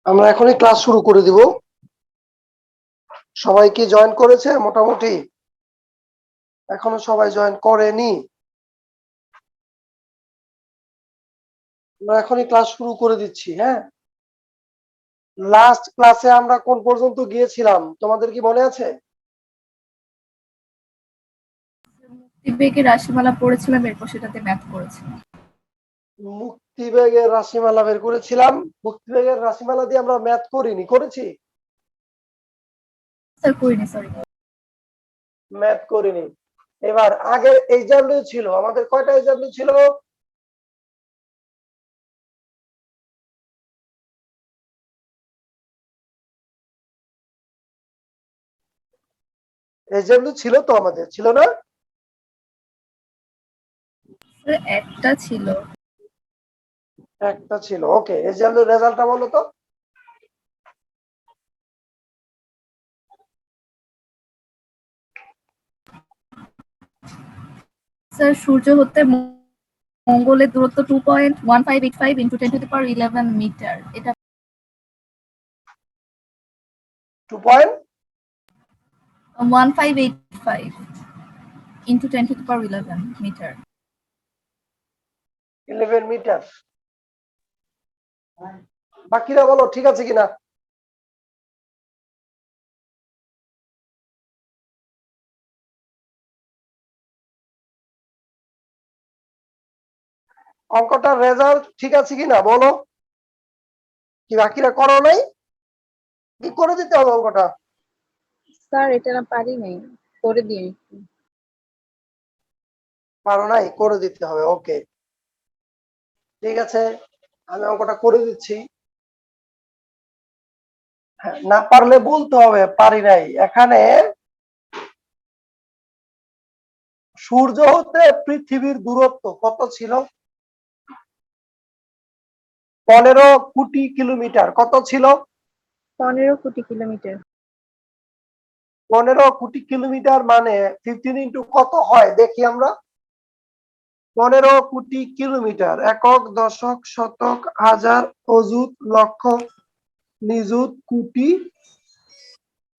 আমরা এখনই ক্লাস শুরু করে দিব। সবাই কি জয়েন করেছে? মোটামুটি এখনো সবাই জয়েন করেনি। আমরা এখনই ক্লাস শুরু করে দিচ্ছি। হ্যাঁ, লাস্ট ক্লাসে আমরা কোন পর্যন্ত গিয়েছিলাম তোমাদের কি মনে আছে? মুক্তিবেগের রাশিমালা পড়েছিলাম, এরপর সেটাতে ম্যাথ করেছিলাম। মুক্তিবেগের রাশিমালা বের করেছিলাম। মুক্তিবেগের রাশিমালা দিয়ে আমরা ম্যাথ করিনি, করেছি? স্যার করিনি, সরি। ম্যাথ করিনি। এবার আগে এক্সাম্পল ছিল আমাদের, কয়টা এক্সাম্পল ছিল? এক্সাম্পল ছিল তো আমাদের, ছিল না? স্যার একটা ছিল। একটা ছিল। ওকে, এক্সাম্পল রেজাল্টটা বলো তো। স্যার সূর্য হতে মঙ্গলের দূরত্ব 2.1585 ইন্টু 10^11 মিটার। এটা 1585 ইন্টু 10^11 মিটার। 2.11 মিটার। বাকিরা বলো ঠিক আছে কিনা। অঙ্কটার রেজাল্ট ঠিক আছে কিনা বলো। কি বাকিরা করো নাই? কি করে দিতে হবে অঙ্কটা? স্যার এটা না পারি নাই, করে দিই। পারো নাই, করে দিতে হবে। ওকে, ঠিক আছে, আমি অঙ্কটা করে দিচ্ছি। হ্যাঁ, না পারলে বলতে হবে পারি নাই। এখানে সূর্য হতে পৃথিবীর দূরত্ব কত ছিল? 15 কোটি কিলোমিটার। কত ছিল? 15 কোটি কিলোমিটার। 15 কোটি কিলোমিটার মানে 15 ইন্টু কত হয় দেখি আমরা। 15 কোটি কিলোমিটার, একক, দশক, শতক, হাজার, অযুত, লক্ষ, নিযুত, কোটি।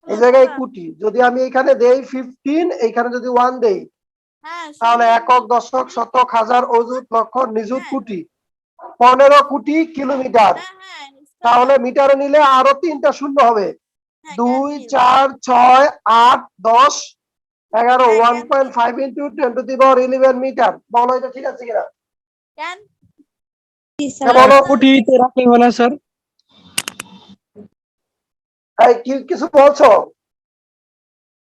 এই জায়গায় কোটি, যদি আমি এখানে দেই 15, এইখানে যদি 1 দেই, তাহলে একক, দশক, শতক, হাজার, অযুত, লক্ষ, নিযুত, কোটি। 15 কোটি কিলোমিটার। তাহলে মিটারে নিলে আরো 3টা শূন্য হবে। 2, 4, 6, 8, 10, 11, 1.5 ইন্টু 10^11 মিটার। বলো এটা ঠিক আছে কিনা। বলো। কোটিতে রাখলে হয় না স্যার? কিছু বলছো?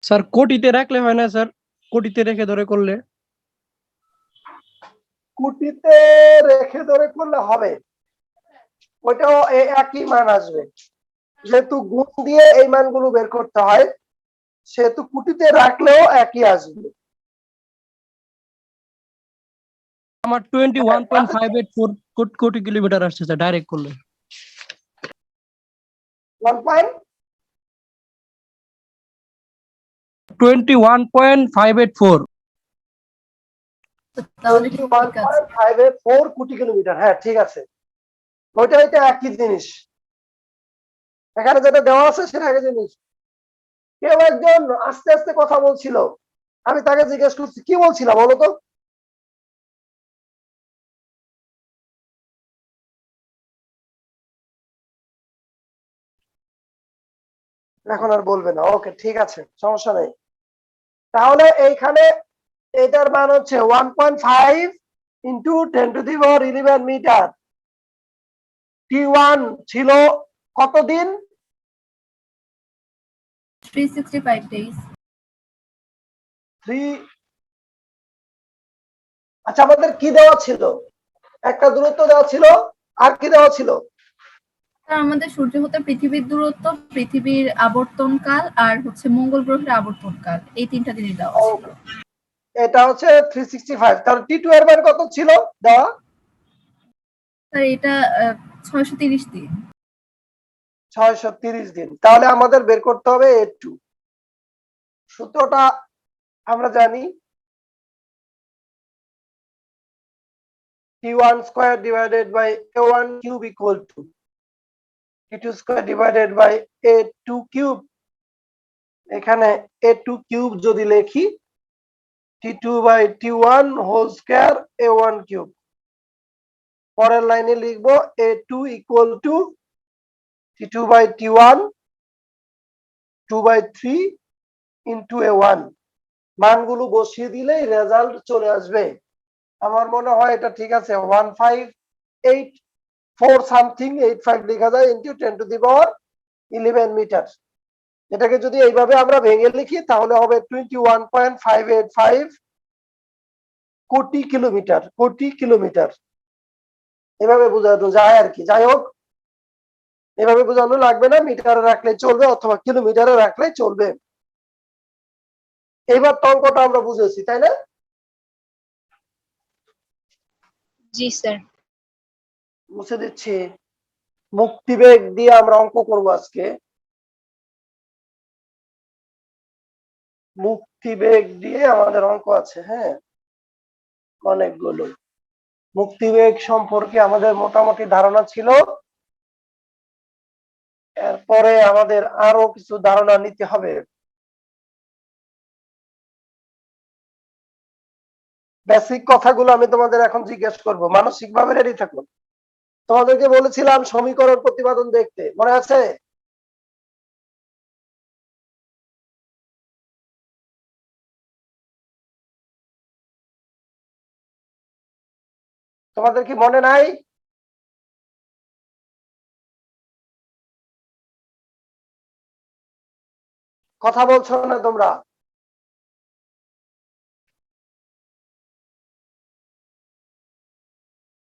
স্যার কোটিতে রাখলে হয় না স্যার? কোটিতে রেখে ধরে করলে? কোটিতে রেখে ধরে করলে হবে, ওইটাও একই মান আসবে। যেহেতু গুণ দিয়ে এই মানগুলো বের করতে হয়, সেহেতু কোটিতে রাখলেও একই আসবে। আমার 21.584 কোটি কিলোমিটার আসছে স্যার ডাইরেক্ট করলে। 21.584। তাহলে ঠিক আছে। 21.584 কোটি কিলোমিটার। হ্যাঁ ঠিক আছে, ওইটা এটা একই জিনিস। এখানে যেটা দেওয়া আছে সেটা একই জিনিস। কেউ একজন আস্তে আস্তে কথা বলছিল, আমি তাকে জিজ্ঞেস করছি কি বলছিলাম বলো তো। এখন আর বলবে না। ওকে ঠিক আছে, সমস্যা নেই। তাহলে এইখানে এটার মান হচ্ছে 1.5 ইন্টু 10^11 মিটার। T1 ছিল কতদিন? 365 days। 3। আচ্ছা, আমাদের কি দেওয়া ছিল? একটা দূরত্ব দেওয়া ছিল, আর কি দেওয়া ছিল? আমাদের সূর্য হতে পৃথিবীর দূরত্ব, পৃথিবীর আবর্তনকাল, আর হচ্ছে মঙ্গল গ্রহের আবর্তনকাল, এই 3টা জিনিস দেওয়া ছিল। এটা হচ্ছে 365। তাহলে T2 এর মান কত ছিল দেওয়া? স্যার এটা 630 দিন। 630 দিন। তাহলে আমাদের বের করতে হবে A2। সূত্রটা আমরা জানি, T1 square divided by A1 cube equal to t2 square divided by a2 cube, এখানে a2 কিউব যদি লিখি t2 by t1 whole square a1 cube. পরের লাইনে লিখবো a2 equal to t2 by t1 2/3 into a1। মানগুলো বসিয়ে দিলেই result চলে আসবে। আমার মনে হয় এটা ঠিক আছে, 1584 সামথিং 85 লেখা যায় into 10 to the power 11 metre. এটাকে যদি এইভাবে আমরা ভেঙে লিখি তাহলে হবে 21.585 কোটি কিলোমিটার। কোটি কিলোমিটার এভাবে বোঝানো যায় আর কি। যাই হোক, এভাবে বোঝানো লাগবে না, মিটারে রাখলে চলবে অথবা কিলোমিটারে রাখলে চলবে। এইবার তো অঙ্কটা আমরা বুঝেছি, তাই না? জি স্যার। মুছে দিচ্ছি। মুক্তিবেগ দিয়ে আমরা অঙ্ক করব আজকে। মুক্তিবেগ দিয়ে আমাদের অঙ্ক আছে, হ্যাঁ, অনেকগুলো। মুক্তিবেগ সম্পর্কে আমাদের মোটামুটি ধারণা ছিল, এরপরে আমাদের আরো কিছু ধারণা নিতে হবে। বেসিক কথাগুলো আমি তোমাদের এখন জিজ্ঞেস করব, মানসিকভাবে রেডি থাকুন। তোমাদেরকে বলেছিলাম সমীকরণ প্রতিপাদন দেখতে, মনে আছে? তোমাদের কি মনে নাই? কথা বলছো না তোমরা?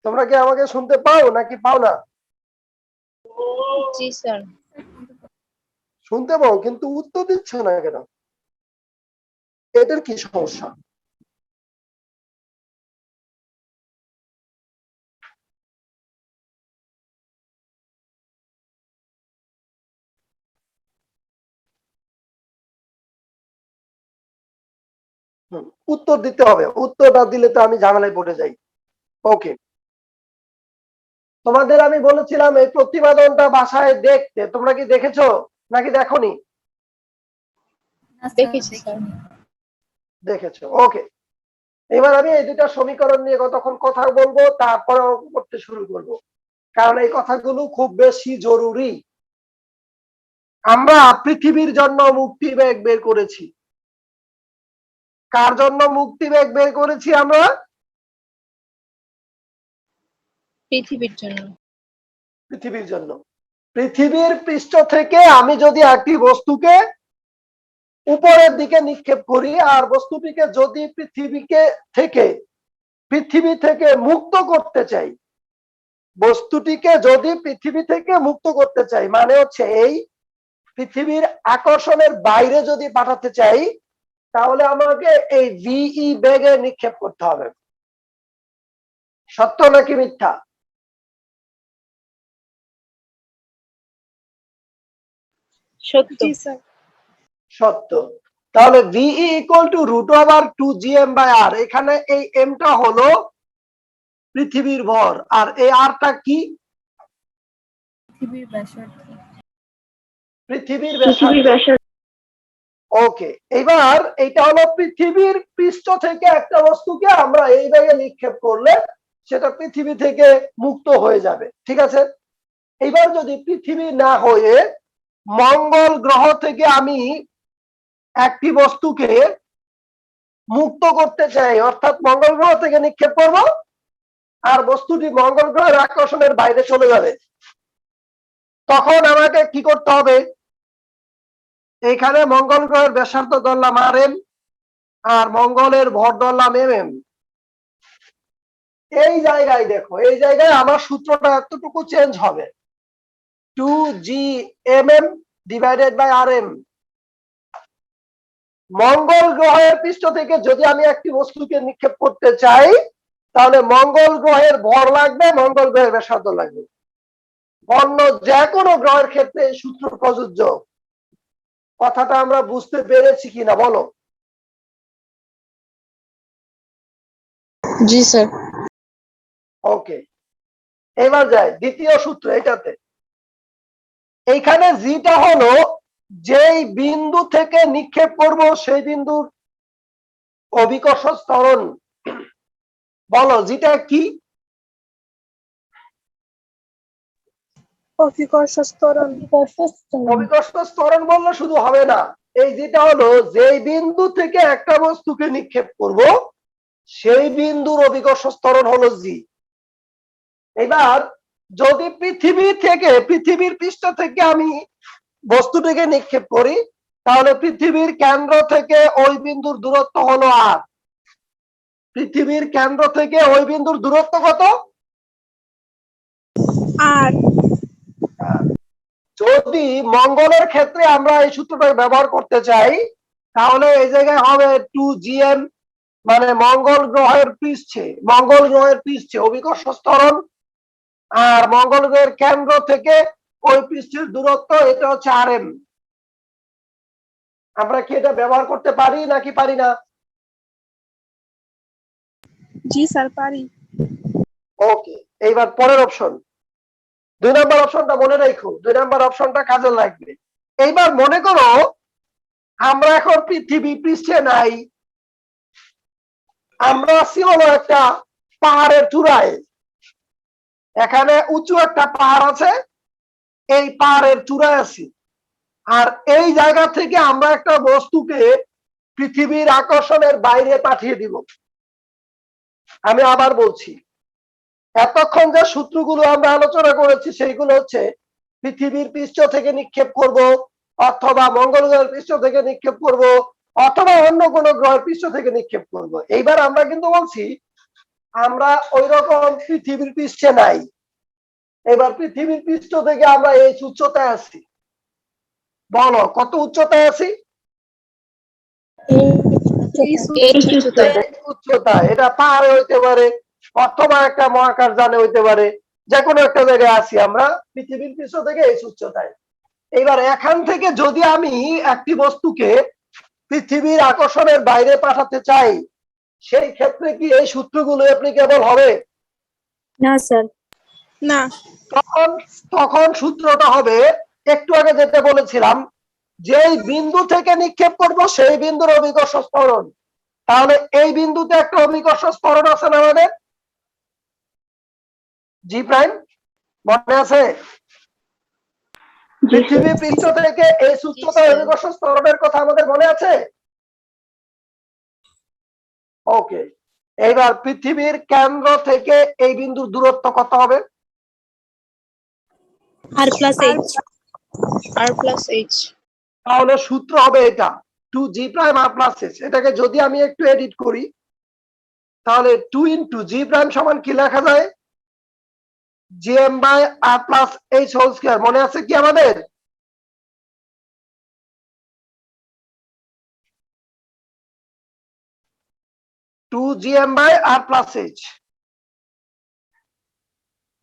তোমরা কি আমাকে শুনতে পাও নাকি পাও না? জি স্যার। শুনতে পাও কিন্তু উত্তর দিচ্ছ না কেন? এটার কি সমস্যা? উত্তর দিতে হবে, উত্তর না দিলে তো আমি ঝামেলায় পড়ে যাই। ওকে, তোমাদের আমি বলেছিলাম এই প্রতিবেদনটা বাসায় দেখতে, তোমরা কি দেখেছো নাকি দেখোনি? দেখেছি স্যার। দেখেছো, ওকে। এবার আমি এই দুটা সমীকরণ নিয়ে কতক্ষণ কথা বলবো, তারপরে অঙ্ক করতে শুরু করব, কারণ এই কথাগুলো খুব বেশি জরুরি। আমরা পৃথিবীর জন্য মুক্তিবেগ বের করেছি। কার জন্য মুক্তিবেগ বের করেছি আমরা? পৃথিবীর জন্য। পৃথিবীর জন্য। পৃথিবীর পৃষ্ঠ থেকে আমি যদি একটি বস্তুকে উপরের দিকে নিক্ষেপ করি আর বস্তুটিকে যদি পৃথিবী থেকে মুক্ত করতে চাই, বস্তুটিকে যদি পৃথিবী থেকে মুক্ত করতে চাই মানে হচ্ছে এই পৃথিবীর আকর্ষণের বাইরে যদি পাঠাতে চাই, তাহলে আমাকে এই ভিই বেগে নিক্ষেপ করতে হবে। সত্য নাকি মিথ্যা? সত্যি স্যার। সত্য। তাহলে ভিই ইকুয়াল টু √2gm/r। এখানে এই এমটা হলো পৃথিবীর ভর আর এই আরটা কি? পৃথিবীর ব্যাসার্ধ। পৃথিবীর ব্যাসার্ধ। ওকে, এবার এটা হলো পৃথিবীর পৃষ্ঠ থেকে একটা বস্তুকে আমরা এই জায়গায় নিক্ষেপ করলে সেটা পৃথিবী থেকে মুক্ত হয়ে যাবে, ঠিক আছে? এবার যদি পৃথিবী না হয়ে মঙ্গল গ্রহ থেকে আমি একটি বস্তুকে মুক্ত করতে চাই, অর্থাৎ মঙ্গল গ্রহ থেকে নিক্ষেপ করব আর বস্তুটি মঙ্গল গ্রহের আকর্ষণের বাইরে চলে যাবে, তখন আমাকে কি করতে হবে? এখানে মঙ্গল গ্রহের ব্যাসার্ধ ধরলাম rm আর মঙ্গলের ভর ধরলাম mm। এই জায়গায় দেখো, এই জায়গায় আমার সূত্রটা এতটুকু চেঞ্জ হবে, 2gmm ডিভাইডেড বাই rm। মঙ্গল গ্রহের পৃষ্ঠ থেকে যদি আমি একটি বস্তুকে নিক্ষেপ করতে চাই তাহলে মঙ্গল গ্রহের ভর লাগবে, মঙ্গল গ্রহের ব্যাসার্ধ লাগবে। অন্য যে কোনো গ্রহের ক্ষেত্রে এই সূত্র প্রযোজ্য। কথাটা আমরা বুঝতে পেরেছি কিনা বলো? জি স্যার। ওকে, এবার যাই দ্বিতীয় সূত্র, এটাতে এইখানে জিটা হলো যেই বিন্দু থেকে নিক্ষেপ করব সেই বিন্দুর অভিকর্ষ ত্বরণ। বলো জিটা কি? অভিকর্ষ ত্বরণ। অভিকর্ষ ত্বরণ বললে শুধু হবে না, এই যেটা হলো যেই বিন্দু থেকে একটা বস্তুকে নিক্ষেপ করব সেই বিন্দুর অভিকর্ষ ত্বরণ হলো জি। এবার যদি পৃথিবীর পৃষ্ঠ থেকে আমি বস্তুটিকে নিক্ষেপ করি তাহলে পৃথিবীর কেন্দ্র থেকে ওই বিন্দুর দূরত্ব হলো আর। পৃথিবীর কেন্দ্র থেকে ওই বিন্দুর দূরত্ব কত? আর যদি মঙ্গলের ক্ষেত্রে আমরা এই সূত্রটা ব্যবহার করতে চাই তাহলে এই জায়গায় হবে 2gm, মানে মঙ্গল গ্রহের পৃষ্ঠে অভিকর্ষ ত্বরণ, আর মঙ্গল গ্রহের কেন্দ্র থেকে ওই পৃষ্ঠের দূরত্ব এটা হচ্ছে rm। আমরা কি এটা ব্যবহার করতে পারি নাকি পারি না? জি স্যার পারি। ওকে, এইবার পরের অপশন, 2 নম্বর অপশনটা মনে রাখো, 2 নম্বর অপশনটা কাজে লাগবে। এইবার মনে করো আমরা এখন পৃথিবী পৃষ্ঠে নাই, আমরা আছি হলো একটা পাহাড়ের চূড়ায়। এখানে উঁচু একটা পাহাড় আছে, এই পাহাড়ের চূড়ায় আছি, আর এই জায়গা থেকে আমরা একটা বস্তুকে পৃথিবীর আকর্ষণের বাইরে পাঠিয়ে দিব। আমি আবার বলছি, এতক্ষণ যে সূত্রগুলো আমরা আলোচনা করেছি সেইগুলো হচ্ছে পৃথিবীর পৃষ্ঠ থেকে নিক্ষেপ করব, অথবা মঙ্গল গ্রহের পৃষ্ঠ থেকে নিক্ষেপ করব, অথবা অন্য কোনো গ্রহের পৃষ্ঠ থেকে নিক্ষেপ করব। এইবার আমরা কিন্তু বলছি আমরা ওই রকম পৃথিবীর পৃষ্ঠে নাই, এবার পৃথিবীর পৃষ্ঠ থেকে আমরা এই উচ্চতায় আছি। বলো কত উচ্চতায় আছি? উচ্চতা এটা পাহাড়ে হইতে পারে অথবা একটা মহাকাশ যানে হইতে পারে, যে কোনো একটা জায়গায় আছি আমরা পৃথিবীর পৃষ্ঠ থেকে এই উচ্চতায়। এবার এখান থেকে যদি আমি একটি বস্তুকে পৃথিবীর আকর্ষণের বাইরে পাঠাতে চাই সেই ক্ষেত্রে কি এই সূত্রগুলো অ্যাপ্লিকেবল হবে? না স্যার না। তখন সূত্রটা হবে একটু আগে যেটা বলেছিলাম, যেই বিন্দু থেকে নিক্ষেপ করব সেই বিন্দুর অভিকর্ষ ত্বরণ। তাহলে এই বিন্দুতে একটা অভিকর্ষ ত্বরণ আছে না আমাদের? জি প্রাইম মনে আছে? পৃথিবী পৃষ্ঠ থেকে এই উচ্চতার অভিকর্ষ ত্বরণের কথা আমাদের মনে আছে? ওকে, এইবার পৃথিবীর কেন্দ্র থেকে এই বিন্দুর দূরত্ব কত হবে? r+h। তাহলে সূত্র হবে এটা 2g প্রাইম r+h। এটাকে যদি আমি একটু এডিট করি তাহলে 2 × g প্রাইম সমান কি লেখা যায়? gm/r+h whole square. মনে আছে কি আমাদের? Two gm/r+h।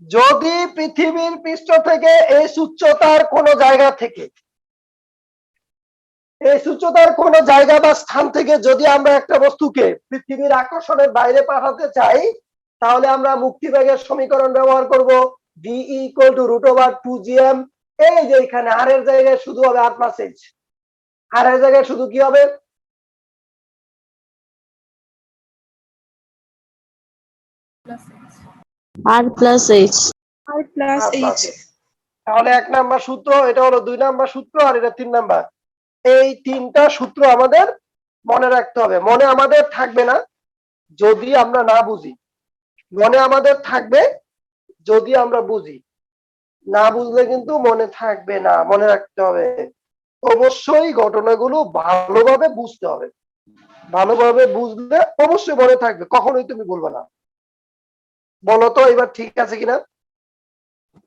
যদি পৃথিবীর পৃষ্ঠ থেকে এই উচ্চতার কোন জায়গা থেকে, এই উচ্চতার কোন জায়গা বা স্থান থেকে যদি আমরা একটা বস্তুকে পৃথিবীর আকর্ষণের বাইরে পাঠাতে চাই তাহলে আমরা মুক্তিবেগের সমীকরণ ব্যবহার করব, v = √2gm। এই যে এখানে r এর জায়গায় শুধু হবে r+h, r এর জায়গায় শুধু কি হবে? r+h। তাহলে 1 নাম্বার সূত্র, এটা হলো 2 নাম্বার সূত্র, আর এটা 3 নাম্বার। এই তিনটা সূত্র আমাদের মনে রাখতে হবে। মনে আমাদের থাকবে না যদি আমরা না বুঝি, মনে আমাদের থাকবে যদি আমরা বুঝি, না বুঝলে কিন্তু মনে থাকবে না। মনে রাখতে হবে, অবশ্যই ঘটনাগুলো ভালোভাবে বুঝতে হবে, ভালোভাবে বুঝলে অবশ্যই মনে থাকবে, কখনোই তুমি বলবে না। বলো তো এবার ঠিক আছে কিনা?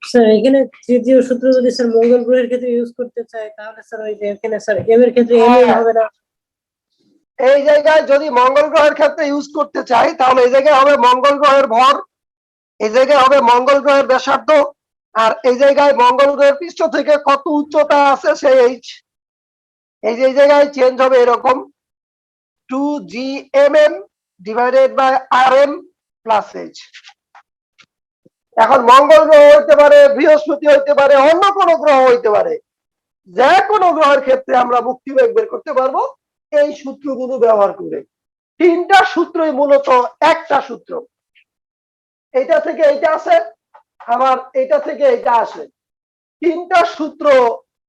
স্যার এখানে তৃতীয় সূত্র যদি স্যার মঙ্গল গ্রহের ক্ষেত্রে ইউজ করতে চাই তাহলে স্যার ওই যে এখানে স্যার এম এর ক্ষেত্রে এম হবে না? এই জায়গায় যদি মঙ্গল গ্রহের ক্ষেত্রে ইউজ করতে চাই তাহলে এই জায়গায় হবে মঙ্গল গ্রহের ভর, এই জায়গায় হবে মঙ্গল গ্রহের ব্যাসার্ধ, আর এই জায়গায় মঙ্গল গ্রহের পৃষ্ঠ থেকে কত উচ্চতা আছে সেই এইচ। এই যে এই জায়গায় চেঞ্জ হবে এরকম 2gmm/rm+h। এখন মঙ্গল গ্রহ হইতে পারে, বৃহস্পতি হইতে পারে, অন্য কোনো গ্রহ হইতে পারে, যে কোনো গ্রহের ক্ষেত্রে আমরা মুক্তি বেগ বের করতে পারবো এই সূত্রগুলো ব্যবহার করে। তিনটা সূত্রই মূলত একটা সূত্র, এটা থেকে এটা আসে, আবার এটা থেকে এটা আসে, তিনটা সূত্র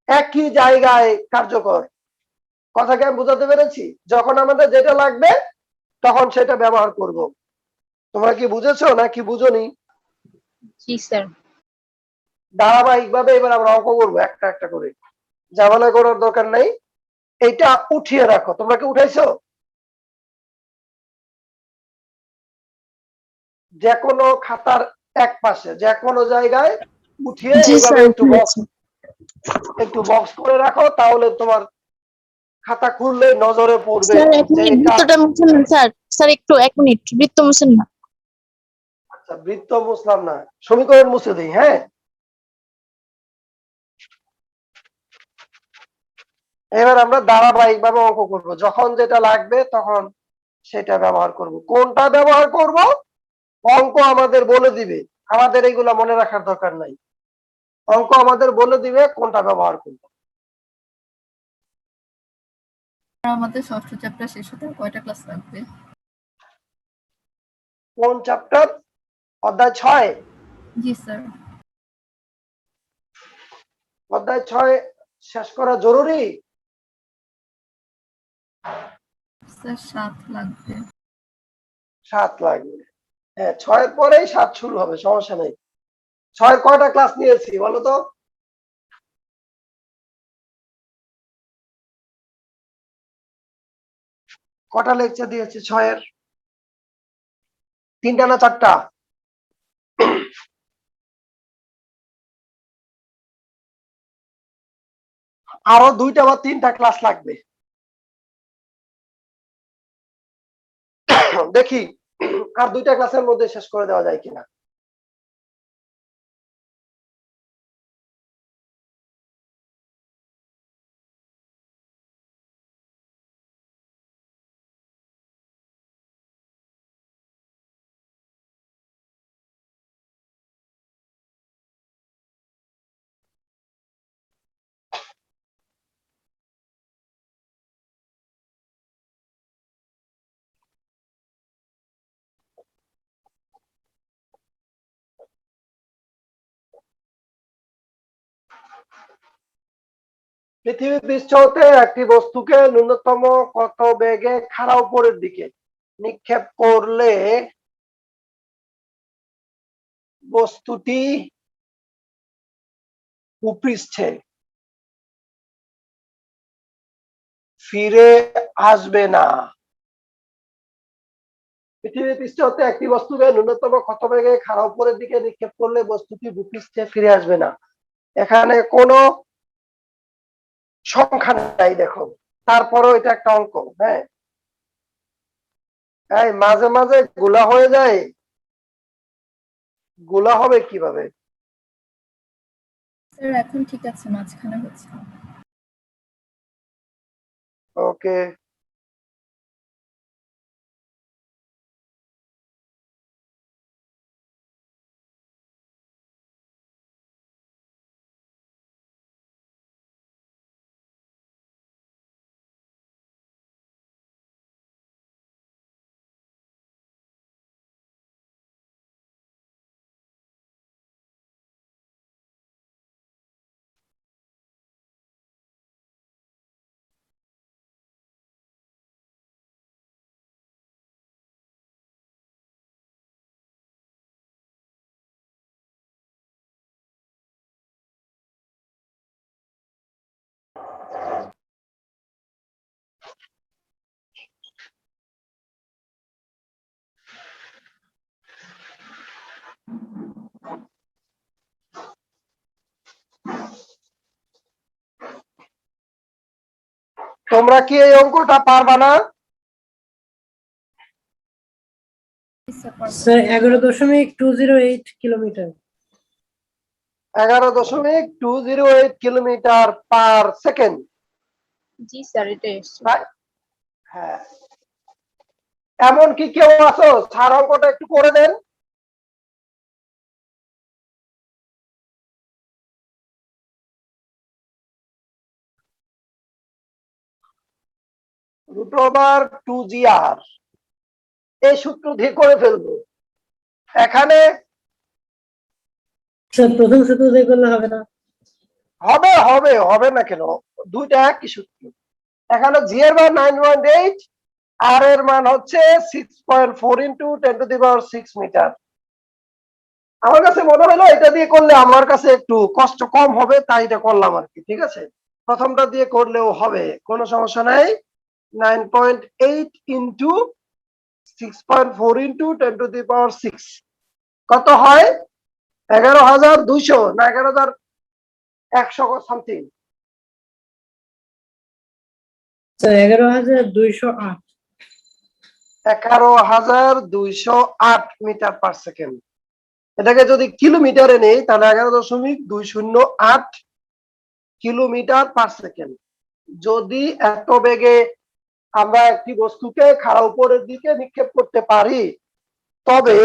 একই জায়গায় কার্যকর। কথাকে আমি বোঝাতে পেরেছি? যখন আমাদের যেটা লাগবে তখন সেটা ব্যবহার করব। তোমরা কি বুঝেছো নাকি বুঝোনি? জি স্যার। ধারাবাহিক ভাবে এবার আমরা অঙ্ক করবো একটা একটা করে, ঝামেলা করার দরকার নাই। এটা উঠিয়ে রাখো। তোমরা কি উঠাইছো? যে কোনো খাতার এক পাশে যে কোনো জায়গায় উঠিয়ে এইভাবে একটু বক্স করে রাখো, তাহলে তোমার খাতা খুললে নজরে পড়বে স্যার এক যে মিনিট, এটা। বৃত্তটা মুছেন না স্যার। স্যার একটু এক মিনিট, বৃত্ত মুছেন না। আচ্ছা, বৃত্ত মুছলাম না, সমীকরণ মুছে দিই। হ্যাঁ, এবার আমরা ধারাবাহিক ভাবে অঙ্ক করবো, যখন যেটা লাগবে তখন সেটা ব্যবহার করব। কোনটা ব্যবহার করব অঙ্ক আমাদের বলে দিবে, আমাদের এইগুলা মনে রাখার দরকার নাই। অঙ্ক আমাদের বলে দিবে কোনটা ব্যবহার করব। আমাদের ষষ্ঠ চ্যাপ্টার শেষ হতে আর কয়টা ক্লাস লাগবে? কোন চ্যাপ্টার? অধ্যায় 6। জি স্যার। অধ্যায় 6 শেষ করা জরুরি। স্যার 7 লাগবে। 7 লাগবে। হ্যাঁ, 6 এর পরেই 7 শুরু হবে, সমস্যা নেই। 6 এর কয়টা ক্লাস নিয়েছি বলো তো? কটা লেকচার দিয়েছি 6 এর? 3টা না 4টা? আরো 2টা বা 3টা ক্লাস লাগবে। দেখি আর 2টা ক্লাসের মধ্যে শেষ করে দেওয়া যায় কিনা। পৃথিবী পৃষ্ঠ হতে একটি বস্তুকে ন্যূনতম কত বেগে খাড়া উপরের দিকে নিক্ষেপ করলে বস্তুটি ভূপৃষ্ঠে ফিরে আসবে না? পৃথিবী পৃষ্ঠ হতে একটি বস্তুকে ন্যূনতম কত বেগে খাড়া উপরের দিকে নিক্ষেপ করলে বস্তুটি ভূপৃষ্ঠে ফিরে আসবে না? এখানে কোনো সংখ্যা নাই দেখো, তারপরেও এটা একটা অঙ্ক। হ্যাঁ, এই মাঝে মাঝে গোলা হয়ে যায়, গোলা হবে কিভাবে? স্যার এখন ঠিক আছে, মাঝখানে হচ্ছে। ওকে, তোমরা কি এই অঙ্কটা পারবা না? Sir 11.208 kilometre. 11.208 kilometre per second. জি স্যার, এটাই এসছে। হ্যাঁ, এমন কি কেউ আছো স্যার অঙ্কটা একটু করে দেন? √2gr এই সূত্র দিয়ে করে ফেলবো। এখানে স্যার প্রথম সূত্র দিয়ে করলে হবে না? হবে হবে হবে না কেন, দুইটা একই সূত্র। এখানে জি এর মান 9.8, আর এর মান হচ্ছে 6.4 ইন্টু 10⁶ মিটার। আমার কাছে মনে হলো এটা দিয়ে করলে আমার কাছে একটু কষ্ট কম হবে, তাই এটা করলাম আর কি। ঠিক আছে, প্রথমটা দিয়ে করলেও হবে, কোনো সমস্যা নাই। 9.8 ইন্টু 6.4 ইন্টু 10⁶ কত হয়? 11,200 না 11,100 something. Sir 11,208। 11,208 metre per second. এটাকে যদি কিলোমিটারে নেই তাহলে 11.208 কিলোমিটার পার সেকেন্ড। যদি এত বেগে আমরা একটি বস্তুকে খাড়া উপরের দিকে নিক্ষেপ করতে পারি, তবে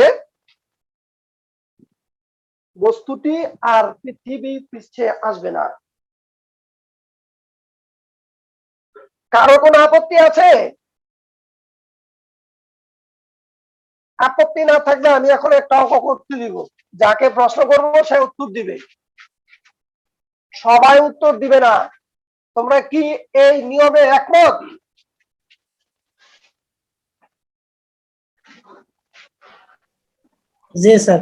বস্তুটি আর পৃথিবী পৃষ্ঠে আসবে না। কারো কোনো আপত্তি আছে? আপত্তি না থাকলে আমি এখন একটা অঙ্ক করতে দিব, যাকে প্রশ্ন করবো সে উত্তর দিবে। সবাই উত্তর দিবে না। তোমরা কি এই নিয়মে একমত? জি স্যার।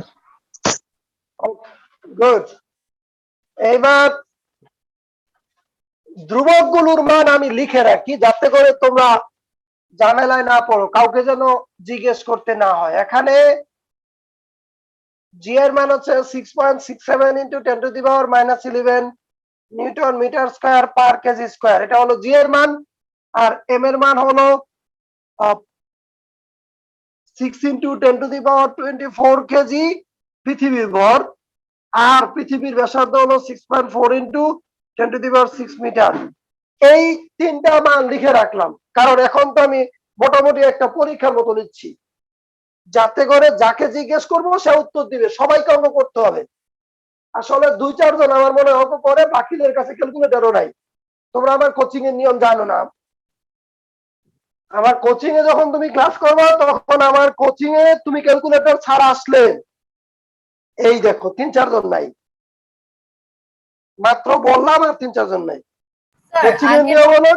গুড। এইবার ধ্রুবকগুলোর মান আমি লিখে রাখি যাতে করে তোমরা ঝামেলায় না পড়ো, কাউকে যেন জিজ্ঞেস করতে না হয়। এখানে জি এর মান হচ্ছে 6.67 into 10⁻⁻11 newton metre square per kg square. এটা হলো জি এর মান। আর এম এর মান হলো 6 ইন্টু 10⁻24 কেজি পৃথিবীর ভর। আর পৃথিবীর ব্যাসার্ধ হলো 6.4 ইন্টু 10⁶ মিটার। এই তিনটা মান লিখে রাখলাম, কারণ এখন তো আমি মোটামুটি একটা পরীক্ষার মতো নিচ্ছি, যাতে করে যাকে জিজ্ঞেস করবো সে উত্তর দিবে। সবাইকে অঙ্ক করতে হবে। আসলে 2-4 জন আমার মনে অঙ্ক করে, বাকিদের কাছে ক্যালকুলেটরও নাই। তোমরা আমার কোচিং এর নিয়ম জানো না। আমার কোচিং এ যখন তুমি ক্লাস করবে তখন আমার কোচিং এ তুমি ক্যালকুলেটর ছাড়া আসলে এই দেখো 3-4 জন নাই, মাত্র বললাম আর 3-4 জন নাই। স্যার কোচিং এর নিয়ম হলো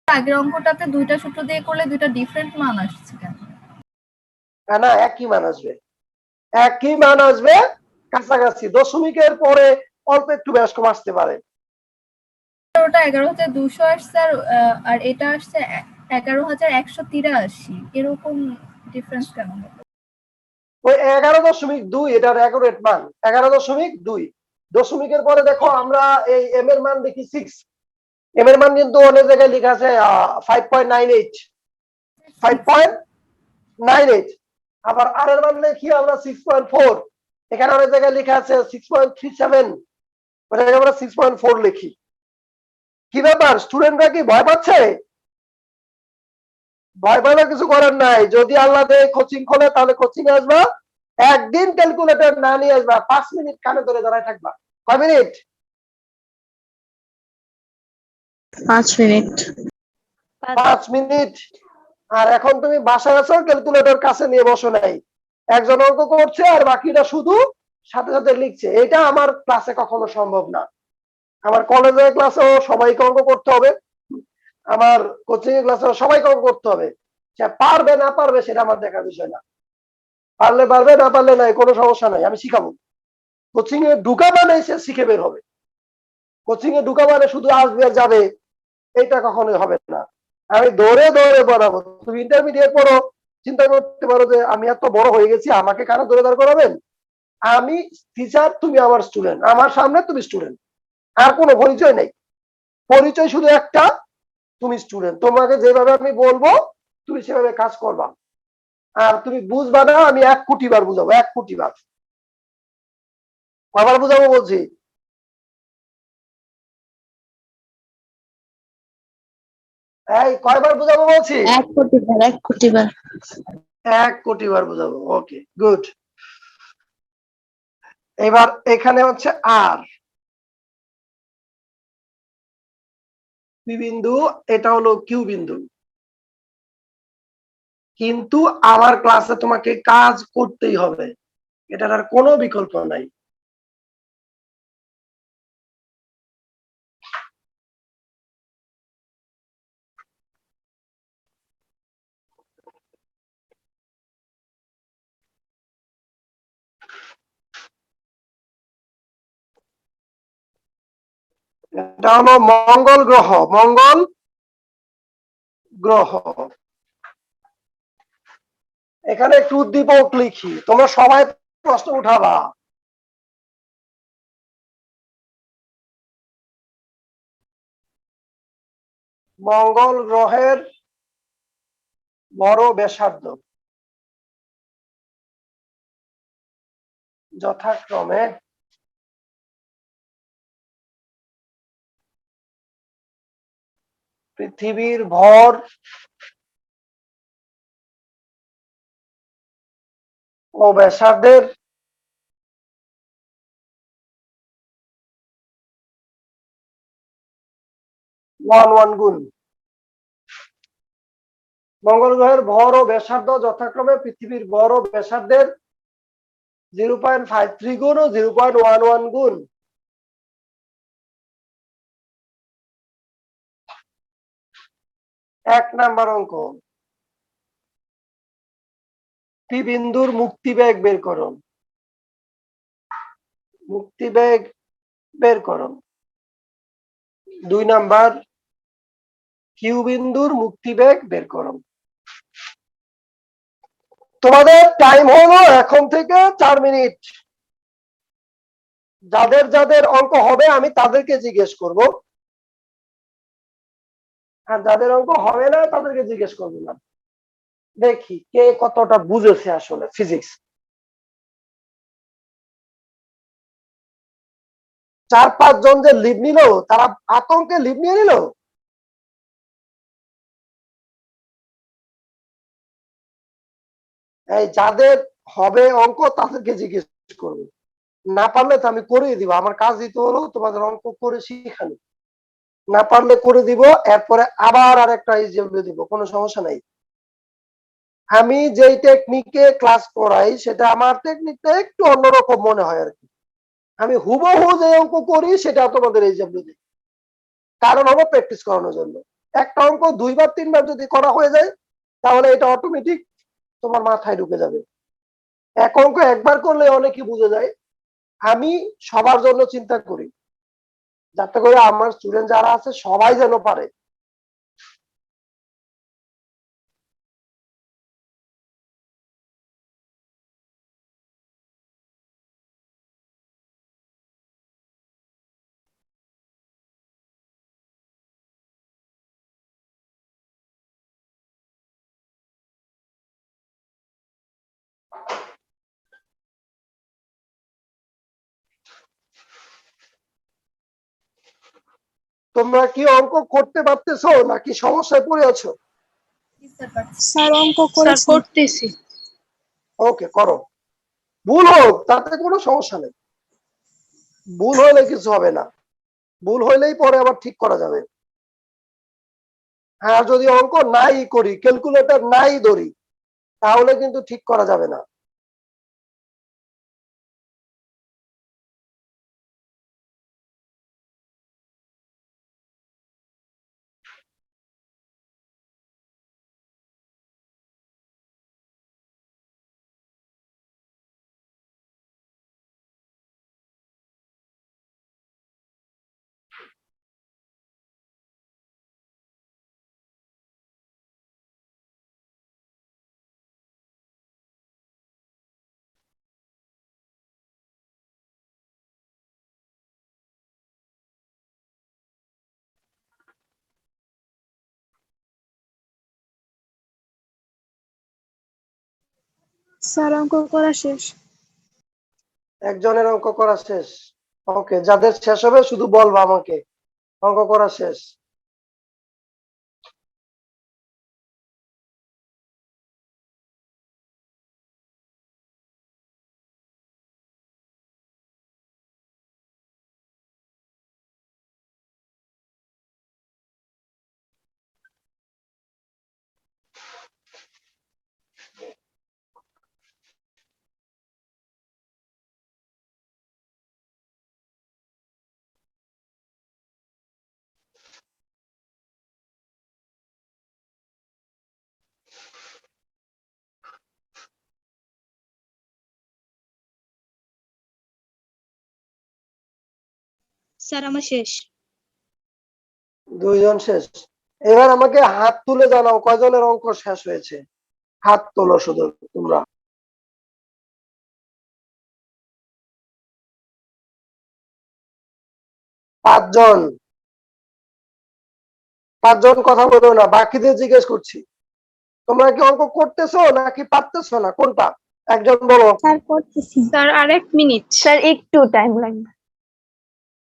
আগের অঙ্কটাতে দুইটা সূত্র দিয়ে করলে দুইটা ডিফারেন্ট মান আসছে কেন? না, একই মান আসবে, একই মান আসবে, কাছাকাছি। দশমিকের পরে অল্প একটু বেশ কম আসতে পারে। ওটা 11,200 আসছে আর এটা আসছে 11,183। এরকম ডিফারেন্স কেন হলো? ওই 11.2 এটার অ্যাকুরেট মান 11.2। দশমিকের পরে দেখো আমরা এই এম এর মান দেখি 6। এম এর মান কিন্তু অনেক জায়গায় লেখা আছে 5.98 5.98। আবার আর এর মান লিখি আমরা 6.4। এখানে অনেক জায়গায় লেখা আছে 6.37, ওটাকে আমরা 6.4 লিখি। কি ব্যাপার, স্টুডেন্টরা কি ভয় পাচ্ছে? ভয় পাওয়ার কিছু করার নাই। যদি আল্লাহ দেয় কোচিং খোলে তাহলে কোচিং এ আসবা, একদিন ক্যালকুলেটর না নিয়ে আসবা, 5 মিনিট কানে ধরে দাঁড়ায় থাকবা। কয় মিনিট? 5 মিনিট। 5 মিনিট। আর এখন তুমি বাসায় আছো, ক্যালকুলেটর কাছে নিয়ে বসো নাই, একজন অঙ্ক করছে আর বাকিটা শুধু সাথে সাথে লিখছে। এটা আমার ক্লাসে কখনো সম্ভব না। আমার কলেজের ক্লাসেও সবাইকে অঙ্ক করতে হবে, আমার কোচিং এর ক্লাসেও সবাইকে অঙ্ক করতে হবে। সে পারবে না পারবে সেটা আমার দেখার বিষয় না। পারলে পারবে, না পারলে নাই, কোনো সমস্যা নাই, আমি শিখাবো। কোচিং এ ঢুকা মানে সে শিখে বের হবে। কোচিং এ ঢুকা মানে শুধু আসবে আর যাবে, এটা কখনোই হবে না। আমি দৌড়ে দৌড়ে পড়াবো। তুমি ইন্টারমিডিয়েট পড়ো, চিন্তা করতে পারো যে আমি এত বড় হয়ে গেছি, আমাকে কারো দৌড়ে দাঁড় করাবেন? আমি টিচার, তুমি আমার স্টুডেন্ট, আমার সামনে তুমি স্টুডেন্ট, আর কোনো পরিচয় নেই। পরিচয় শুধু একটা, তুমি স্টুডেন্ট। তোমাকে যেভাবে আমি বলবো তুমি সেভাবে কাজ করবা। আর তুমি বুঝবা না, আমি 1 কোটি বার বুঝাবো, 1 কোটি বার। আবার বুঝাবো বলছি? এই কয়বার বুঝাবো বলছি? 1 কোটি বার, 1 কোটি বার। 1 কোটি বার বুঝাবো। ওকে, গুড। এবার এখানে হচ্ছে আর পি বিন্দু, এটা হলো কিউ বিন্দু। কিন্তু আমার ক্লাসে তোমাকে কাজ করতেই হবে, এটার আর কোনো বিকল্প নাই। এটা হলো মঙ্গল গ্রহ, মঙ্গল গ্রহ। এখানে একটু উদ্দীপক লিখি, তোমরা সবাই প্রশ্ন উঠাবা। মঙ্গল গ্রহের বড় ব্যাসার্ধ যথাক্রমে পৃথিবীর ভর ও ব্যাসার্ধের 1 গুণ। মঙ্গল গ্রহের ভর ও ব্যাসার্ধ যথাক্রমে পৃথিবীর ভর ও ব্যাসার্ধের 0.53 গুণ ও 0.11 গুণ। এক নাম্বার অঙ্ক, পি বিন্দুর মুক্তিবেগ বের করো। মুক্তিবেগ বের করো। 2 নাম্বার, কিউ বিন্দুর মুক্তিবেগ বের করো। তোমাদের টাইম হলো এখন থেকে 4 মিনিট। যাদের যাদের অঙ্ক হবে আমি তাদেরকে জিজ্ঞেস করব, আর যাদের অঙ্ক হবে না তাদেরকে জিজ্ঞেস করবো না। দেখি কে কতটা বুঝেছে আসলে ফিজিক্স। 4-5 জন যে লিভ নিল, তারা আতঙ্কে লিভ নিয়ে নিল। এই যাদের হবে অঙ্ক তাদেরকে জিজ্ঞেস করবো, না পারলে তো আমি করিয়ে দিব। আমার কাজই তো হলো তোমাদের অঙ্ক করে শিখানো। না পারলে করে দিব, এরপরে আবার আরেকটা ইজেবল দিব, কোনো সমস্যা নাই। আমি যেই টেকনিকে ক্লাস করাই সেটা আমার টেকনিকটা একটু অন্যরকম মনে হয় আর কি। আমি হুবহু যে অঙ্ক করি সেটা তোমাদের ইজেবল দিই, কারণ হলো প্র্যাকটিস করানোর জন্য। একটা অঙ্ক 2-3 বার যদি করা হয়ে যায় তাহলে এটা অটোমেটিক তোমার মাথায় ঢুকে যাবে। এক অঙ্ক একবার করলে অনেকই বুঝে যায়। আমি সবার জন্য চিন্তা করি, যাতে করে আমার স্টুডেন্ট যারা আছে সবাই যেন পারে। তোমরা কি অঙ্ক করতে পারতেছো নাকি সমস্যায় পড়ে আছো? স্যার অঙ্ক স্যার করেছি। করতেছি। ওকে, করো। ভুল হোক তাতে কোনো সমস্যা নেই, ভুল হলে কিছু হবে না। ভুল হইলেই পরে আবার ঠিক করা যাবে। হ্যাঁ, যদি অঙ্ক নাই করি, ক্যালকুলেটর নাই ধরি, তাহলে কিন্তু ঠিক করা যাবে না। স্যার অঙ্ক করা শেষ। একজনের অঙ্ক করা শেষ। ওকে, যাদের শেষ হবে শুধু বলবা আমাকে অঙ্ক করা শেষ। স্যার আমার শেষ। দুইজন শেষ। এবার আমাকে হাত তুলে জানাও কয়জনের অঙ্ক শেষ হয়েছে। হাত তোলো শুধু তোমরা। পাঁচজন। পাঁচজন কথা বলো না, বাকিদের জিজ্ঞেস করছি তোমরা কি অঙ্ক করতেছো নাকি পারতেছো না, কোনটা? একজন বলো। স্যার করতেছি। স্যার আর 1 মিনিট। স্যার একটু টাইম লাগবে।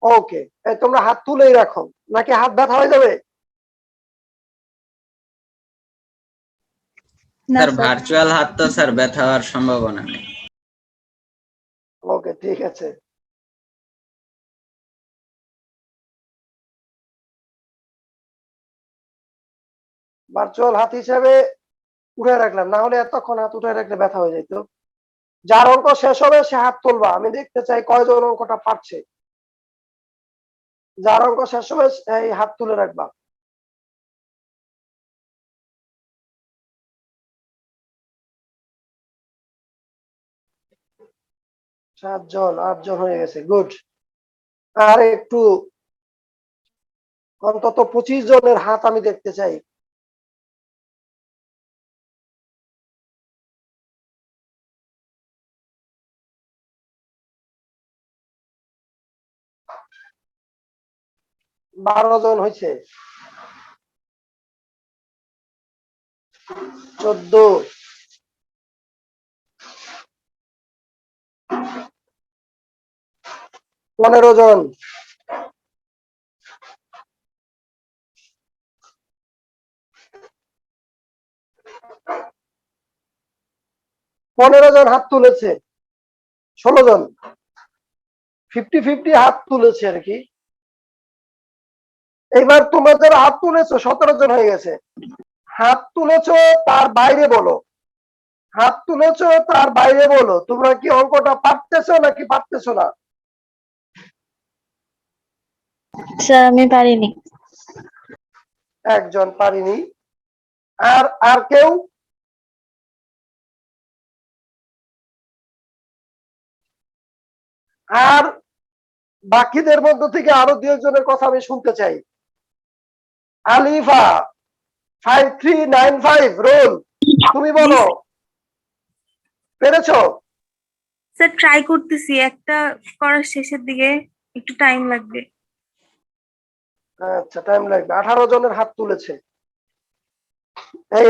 ওকে, তোমরা হাত তুলেই রাখো, নাকি হাত ব্যথা হয়ে যাবে? না স্যার স্যার। ভার্চুয়াল হাত তো স্যার ব্যথা হওয়ার সম্ভাবনা নেই। ওকে, ঠিক আছে। ভার্চুয়াল হাত হিসেবে উঠে রাখলাম, না হলে এতক্ষণ হাত উঠে রাখলে ব্যথা হয়ে যেত। যার অঙ্ক শেষ হবে সে হাত তুলবা, আমি দেখতে চাই কয়জন অঙ্কটা পারছে। যার অঙ্ক শেষ হবে এই হাত তুলে রাখবা। সাতজন, আটজন হয়ে গেছে, গুড। আর একটু অন্তত 25 জনের হাত আমি দেখতে চাই। বারো জন হয়েছে, 14, 15 জন, 15 জন হাত তুলেছে, 16 জন, 50-50 হাত তুলেছে আর কি। এবার তোমরা যারা হাত তুলেছো 17 জন হয়ে গেছে। হাত তুলেছো তার বাইরে বলো, হাত তুলেছো তার বাইরে বলো তোমরা কি অঙ্কটা পারতেছো নাকি পারতেছো না। স্যার আমি পারিনি। একজন পারিনি। আর আর কেউ? আর বাকিদের মধ্য থেকে আরো 2 জনের কথা আমি শুনতে চাই। আলিফা 5395 রোল, তুমি বলো পেরেছো? স্যার ট্রাই করতেছি, একটা করার শেষের দিকে একটু টাইম লাগবে। আচ্ছা, টাইম লাগবে। 18 জনের হাত তুলেছে।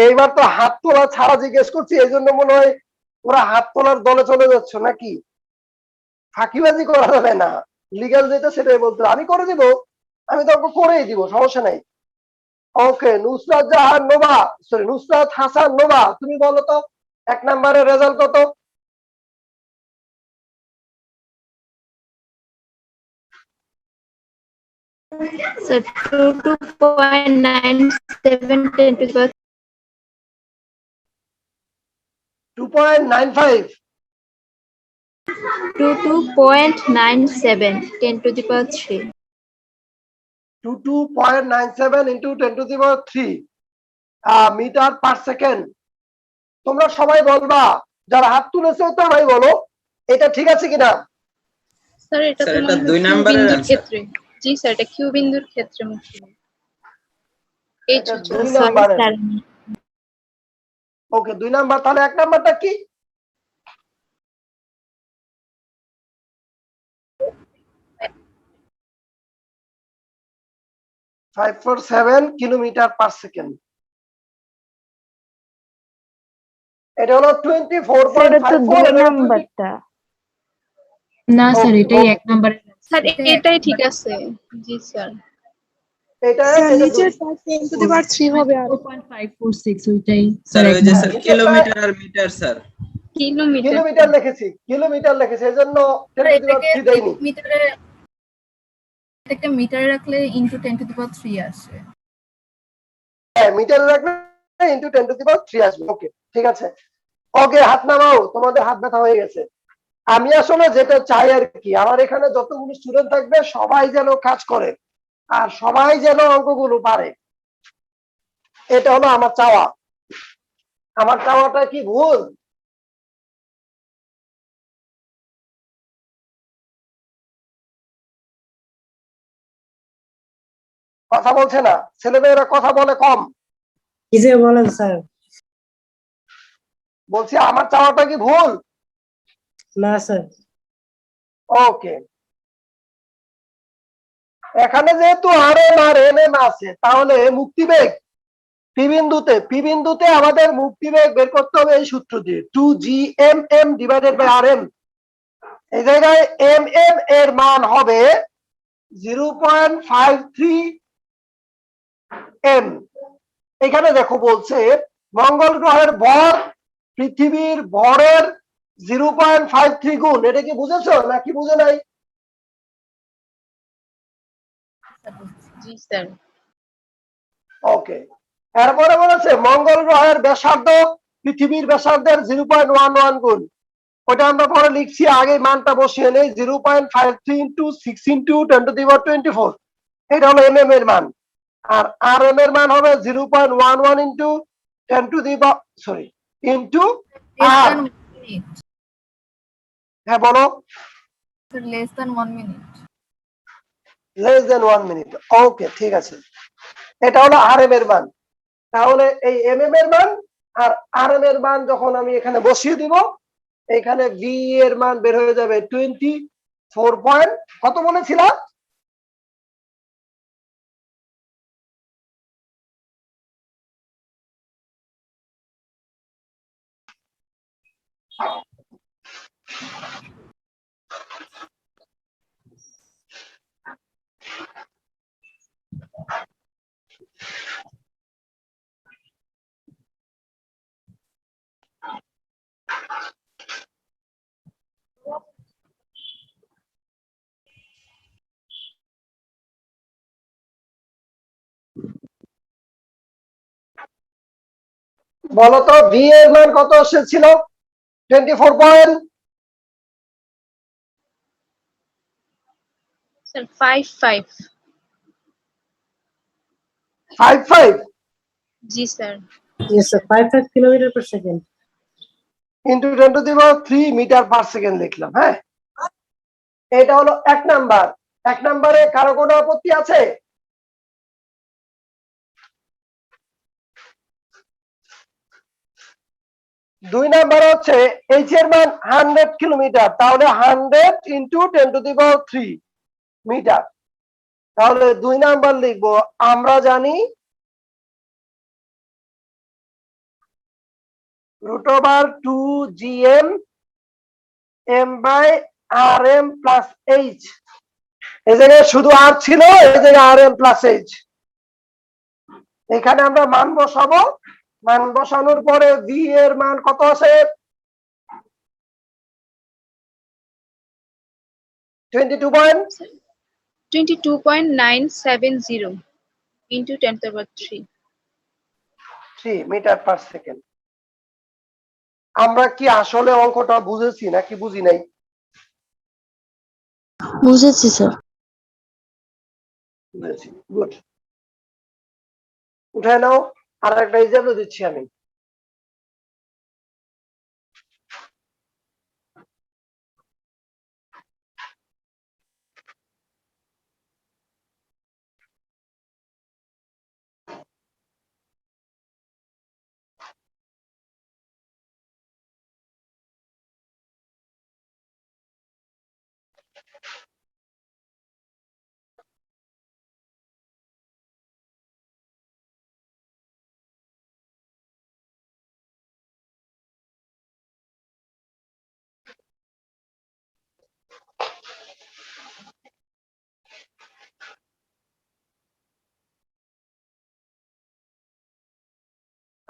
এইবার তো হাত তোলা ছাড়া জিজ্ঞেস করছি, এই জন্য মনে হয় ওরা হাত তোলার দলে চলে যাচ্ছে নাকি। ফাঁকিবাজি করা যাবে না, লিগ্যাল যেটা সেটাই বলতে আমি করে দিব, আমি তো করেই দিব, সমস্যা নাই। ওকে, নুসরাত জাহান নোভা, সরি নুসরাত হাসান নোভা, তুমি বলো তো 1 নম্বরের রেজাল্ট কত? Sir 22.97 10 to the power 2.95, 22.97 10 to the power 3. 22.97 into 10 to the power 3 metre per second. তোমরা সবাই বলবা, যারা হাত তুলেছো তারাই বলো এটা ঠিক আছে কিনা। স্যার এটা স্যার তো এটা মনে 2 হয় কিউ নাম্বারের বিন্দুর অ্যান্সার। ক্ষেত্রে। জি স্যার, এটা কিউ বিন্দুর ক্ষেত্রে মুখ্য। এই এটা ছোট। 2 সরি নাম্বারের। স্যার। ওকে, 2 নাম্বার। তাহলে 1 নাম্বারটা কি? Five four seven kilometre per second. এটা হলো স্যার এটা তো 24.54। 2 নাম্বারটা। না স্যার, Okay, এটাই okay. 1 নম্বরের স্যার এটাই ঠিক আছে। জি স্যার। এটা স্যার এটা নিচের 10 to the power 3 হবে আর 4.546 ওইটাই স্যার স্যার ওই 1 যে নম্বর। স্যার কিলোমিটার আর মিটার স্যার। কিলোমিটার। কিলোমিটার লিখেছি, কিলোমিটার লিখেছি, এই জন্য 10 to the power 3 দেয়নি। এটাকে মিটারে রাখলে ইনটু 10 টু দি পাওয়ার 3 আসে। হ্যাঁ, মিটারে রাখলে ইনটু 10 to the power 3 আসবে। ওকে, ঠিক আছে। ওকে, হাত নামাও, তোমাদের হাত ব্যথা হয়ে গেছে। আমি আসলে যেটা চাই আর কি, আমার এখানে যতগুলো স্টুডেন্ট থাকবে সবাই যেন কাজ করে আর সবাই যেন অঙ্কগুলো পারে, এটা হলো আমার চাওয়া। আমার চাওয়াটা কি ভুল? কথা বলছে না, ছেলেমেয়েরা কথা বলে কম। কি যে বলেন স্যার? বলছি আমার চাওয়াটা কি ভুল? না স্যার। ওকে, এখানে যেহেতু RM আর MM আছে, তাহলে মুক্তিবেগ পি বিন্দুতে আমাদের মুক্তিবেগ বের করতে হবে এই সূত্র দিয়ে, 2gmm ডিভাইডেড বাই RM। এই জায়গায় mm এর মান হবে 0.53 m। এখানে দেখো বলছে মঙ্গল গ্রহের ভর পৃথিবীর ভরের 0.53 গুণ। এটা কি বুঝেছো নাকি বুঝে নাই? জি স্যার। ওকে, এরপরে বলেছে মঙ্গল গ্রহের ব্যাসার্ধ পৃথিবীর ব্যাসার্ধের 0.11 গুণ। ওটা আমরা পরে লিখছি, আগে মানটা বসিয়ে নেই, 0.53 ইন্টু 6 ইন্টু 10⁻²৪। এটা হলো mm এর মান। আর RM এর মান হবে 0.11 into 10⁻, into Less r। than 1 minute. হ্যাঁ বলো। Sir, less than 1 minute. Less than 1 minute. Okay, ঠিক আছে, এটা হলো RM এর মান। তাহলে এই mm এর মান আর RM এর মান যখন আমি এখানে বসিয়ে দিব, এখানে v এর মান বের হয়ে যাবে 24 পয়েন্ট কত বলেছিলাম? বলতো v এর মান কত এসেছিল? 24 পয়েন্ট স্যার 55। 55 জি স্যার। Yes sir, 55 kilometre per second. Into 10⁻³ metre per second লিখলাম। হ্যাঁ, এটা হলো 1 নাম্বার। 1 নাম্বারে কারো কোনো আপত্তি আছে? দুই নাম্বার হচ্ছে h এর মান 100 কিলোমিটার, তাহলে 100 ইন্টু 10⁻³ মিটার। তাহলে 2 নাম্বার লিখবো, আমরা জানি √2gm m/rm প্লাস h। এই জায়গায় শুধু r ছিল, এই জায়গায় rm প্লাস h। এখানে আমরা মান বসাবো, মান বসানোর পরে v এর মান কত আছে? 22.970 ইন্টু 10⁻³ মিটার পার সেকেন্ড। আমরা কি আসলে অঙ্কটা বুঝেছি নাকি বুঝি নাই? বুঝেছি স্যার। বুঝেছি, গুড। উঠায় নাও, আর একটা এক্সাম্পল দিচ্ছি আমি।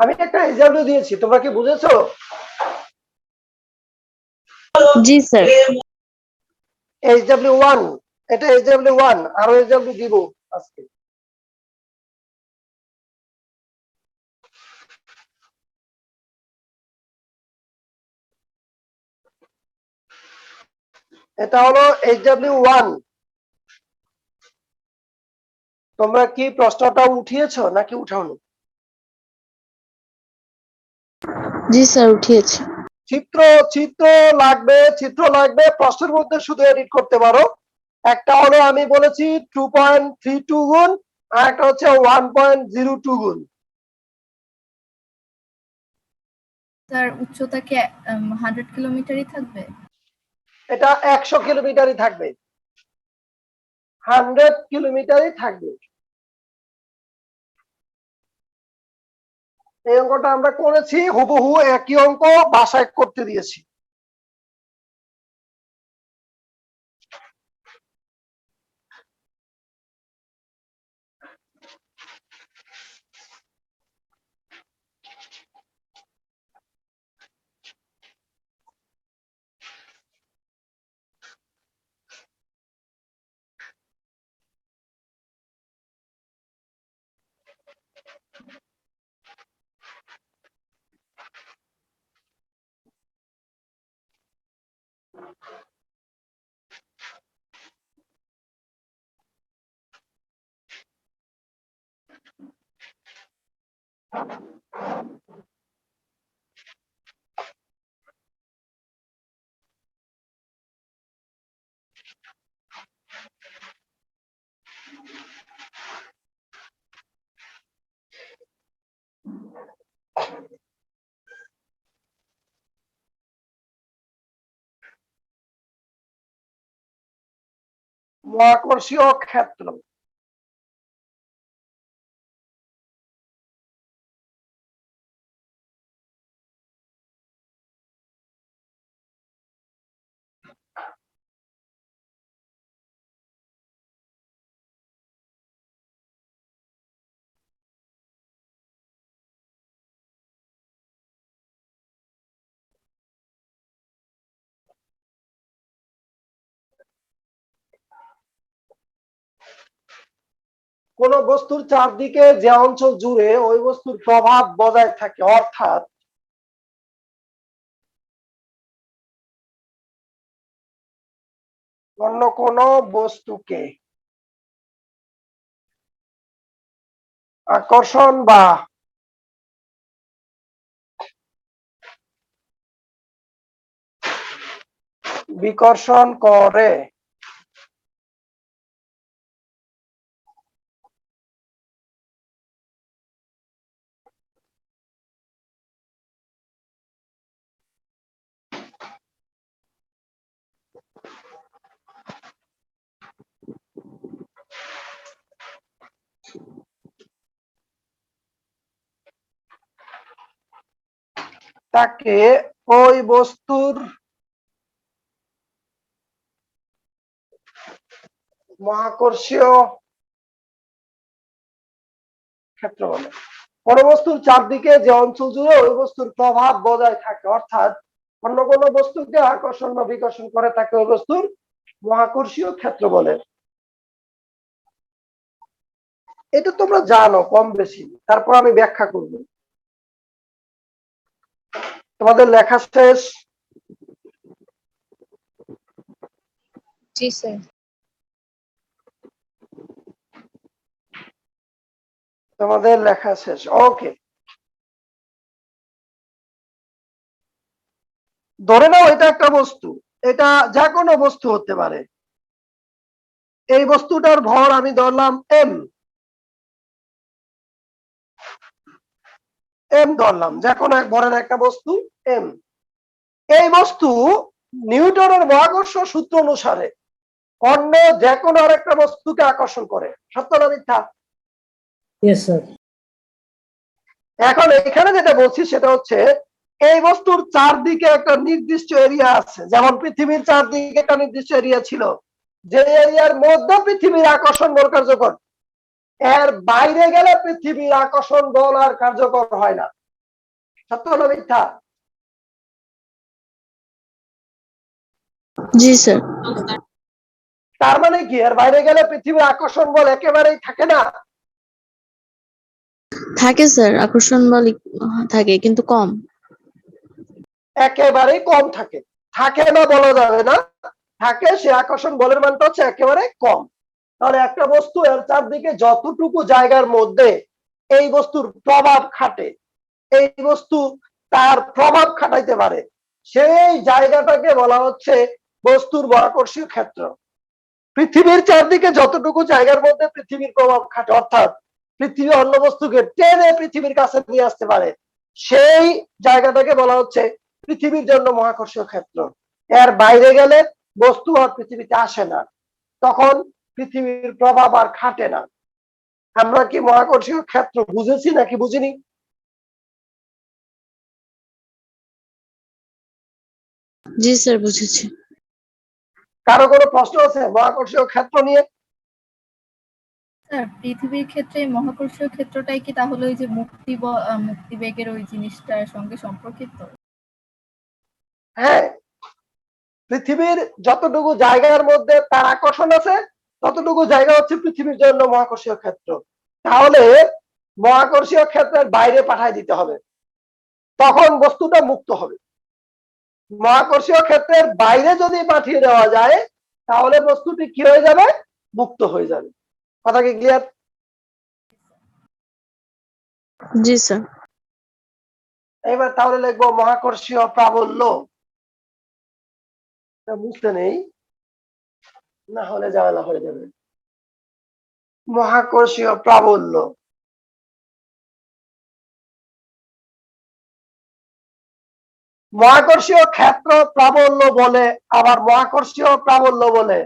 আমি একটা এক্সাম্পল দিয়েছি, তোমরা কি বুঝেছো? জি স্যার। HW1, এটা HW1, আরো HW দিব আজকে। এটা হলো HW1। তোমরা কি প্রশ্নটা উঠিয়েছো নাকি উঠাওনি? জি স্যার, উঠিয়েছি। চিত্র চিত্র লাগবে, প্রশ্নের মধ্যে শুধু এডিট করতে পারো। একটা হলো আমি বলেছি 2.32 গুণ আর একটা হচ্ছে 1.02 গুণ। তার উচ্চতা কি 100 কিলোমিটারই থাকবে? এটা 100 কিলোমিটারই থাকবে, 100 কিলোমিটারই থাকবে। এই অঙ্কটা আমরা করেছি, হুবহু একই অঙ্ক বাসায় করতে দিয়েছি। মহাকর্ষীয় ক্ষেত্র। কোন বস্তুর চারদিকে যে অঞ্চল জুড়ে ওই বস্তুর প্রভাব বজায় থাকে, অর্থাৎ অন্য কোন বস্তুকে আকর্ষণ বা বিকর্ষণ করে তাকে ওই বস্তুর মহাকর্ষীয় ক্ষেত্র বলে। কোন বস্তুর চারদিকে যে অঞ্চল জুড়ে ওই বস্তুর প্রভাব বজায় থাকে, অর্থাৎ অন্য কোন বস্তুকে আকর্ষণ বা বিকর্ষণ করে তাকে ওই বস্তুর মহাকর্ষীয় ক্ষেত্র বলে। এটা তোমরা জানো কম বেশি, তারপর আমি ব্যাখ্যা করব। তোমাদের লেখা শেষ? জি স্যার। তোমাদের লেখা শেষ, ওকে। ধরে নাও এটা একটা বস্তু, এটা যে কোনো বস্তু হতে পারে। এই বস্তুটার ভর আমি ধরলাম এম, ধরলাম যে কোনো এক ভরের একটা বস্তু এম। এই বস্তু নিউটনের মহাকর্ষ সূত্র অনুসারে অন্য যে কোনো আরেকটা বস্তুকে আকর্ষণ করে, সত্য না মিথ্যা? Yes sir. এখন এখানে যেটা বলছি সেটা হচ্ছে এই বস্তুর চারদিকে একটা নির্দিষ্ট এরিয়া আছে, যেমন পৃথিবীর চারদিকে একটা নির্দিষ্ট এরিয়া ছিল, যে এরিয়ার মধ্যে পৃথিবীর আকর্ষণ বল কার্যকর। এর বাইরে গেলে পৃথিবীর আকর্ষণ বল আর কার্যকর হয় না, সত্য না মিথ্যা? জি স্যার। তার মানে কি এর বাইরে গেলে পৃথিবীর আকর্ষণ বল একেবারেই থাকে না? থাকে স্যার, আকর্ষণ বল থাকে কিন্তু কম। একেবারেই কম থাকে, থাকে না বলা যাবে না, থাকে। সে আকর্ষণ বলের মানটা হচ্ছে একেবারে কম। তাহলে একটা বস্তু এর চারদিকে যতটুকু জায়গার মধ্যে এই বস্তুর প্রভাব খাটে, এই বস্তু তার প্রভাব খাটাইতে পারে, সেই জায়গাটাকে বলা হচ্ছে বস্তুর মহাকর্ষীয় ক্ষেত্র। পৃথিবীর চারদিকে যতটুকু জায়গার মধ্যে পৃথিবীর প্রভাব খাটে, অর্থাৎ পৃথিবী অন্য বস্তুকে টেনে পৃথিবীর কাছে নিয়ে আসতে পারে, সেই জায়গাটাকে বলা হচ্ছে পৃথিবীর জন্য মহাকর্ষীয় ক্ষেত্র। এর বাইরে গেলে বস্তু আর পৃথিবীতে আসে না, তখন পৃথিবীর প্রভাব আর খাটে না। আমরা কি মহাকর্ষীয় ক্ষেত্র বুঝেছি নাকি বুঝিনি? জি স্যার, বুঝেছি। কারো কোনো প্রশ্ন আছে মহাকর্ষীয় ক্ষেত্র নিয়ে? স্যার পৃথিবীর ক্ষেত্রে মহাকর্ষীয় ক্ষেত্রটাই কি তাহলে ওই যে মুক্তিবেগের ওই জিনিসটার সঙ্গে সম্পর্কিত? হ্যাঁ, পৃথিবীর যতটুকু জায়গার মধ্যে তার আকর্ষণ আছে ততটুকু জায়গা হচ্ছে পৃথিবীর জন্য মহাকর্ষীয় ক্ষেত্র। তাহলে মহাকর্ষীয় ক্ষেত্রের বাইরে পাঠায় দিতে হবে, তখন বস্তুটা মুক্ত হবে। মহাকর্ষীয় ক্ষেত্রের বাইরে যদি পাঠিয়ে দেওয়া যায় তাহলে বস্তুটি কি হয়ে যাবে? মুক্ত হয়ে যাবে। কথা কি ক্লিয়ার? জি স্যার। এবার তাহলে লিখবো মহাকর্ষীয় প্রাবল্য। বুঝতে নেই, না হলে ঝামেলা হয়ে যাবে। মহাকর্ষীয় প্রাবল্য, মহাকর্ষীয় ক্ষেত্র প্রাবল্য বলে, আবার মহাকর্ষীয় প্রাবল্য বলে,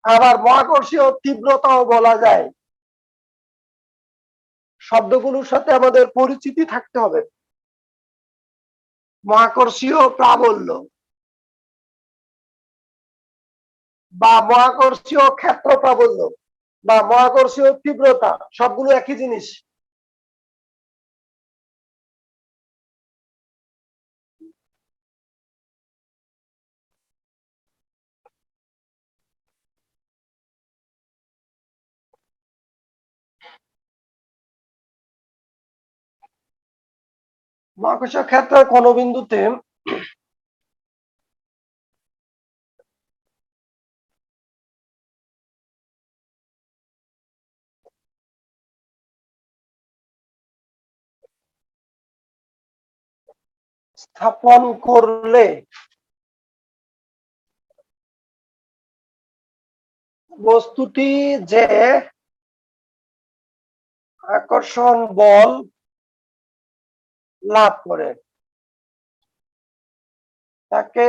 আবার মহাকর্ষীয় তীব্রতাও বলা যায়। শব্দগুলোর সাথে আমাদের পরিচিতি থাকতে হবে। মহাকর্ষীয় প্রাবল্য বা মহাকর্ষীয় ক্ষেত্র প্রাবল্য বা মহাকর্ষীয় তীব্রতা সবগুলো একই জিনিস। মহাকর্ষীয় ক্ষেত্রের কোন বিন্দুতে স্থাপন করলে বস্তুটি যে আকর্ষণ বল লাভ করে তাকে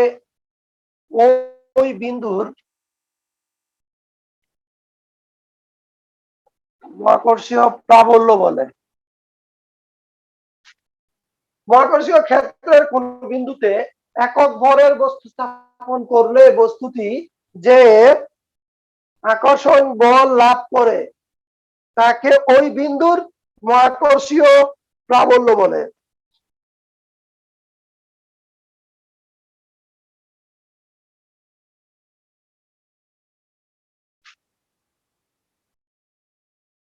ওই বিন্দুর মহাকর্ষীয় প্রাবল্য বলে। মহাকর্ষীয় ক্ষেত্রের কোন বিন্দুতে একক ভরের বস্তু স্থাপন করলে বস্তুটি যে আকর্ষণ বল লাভ করে তাকে ওই বিন্দুর মহাকর্ষীয় প্রাবল্য বলে।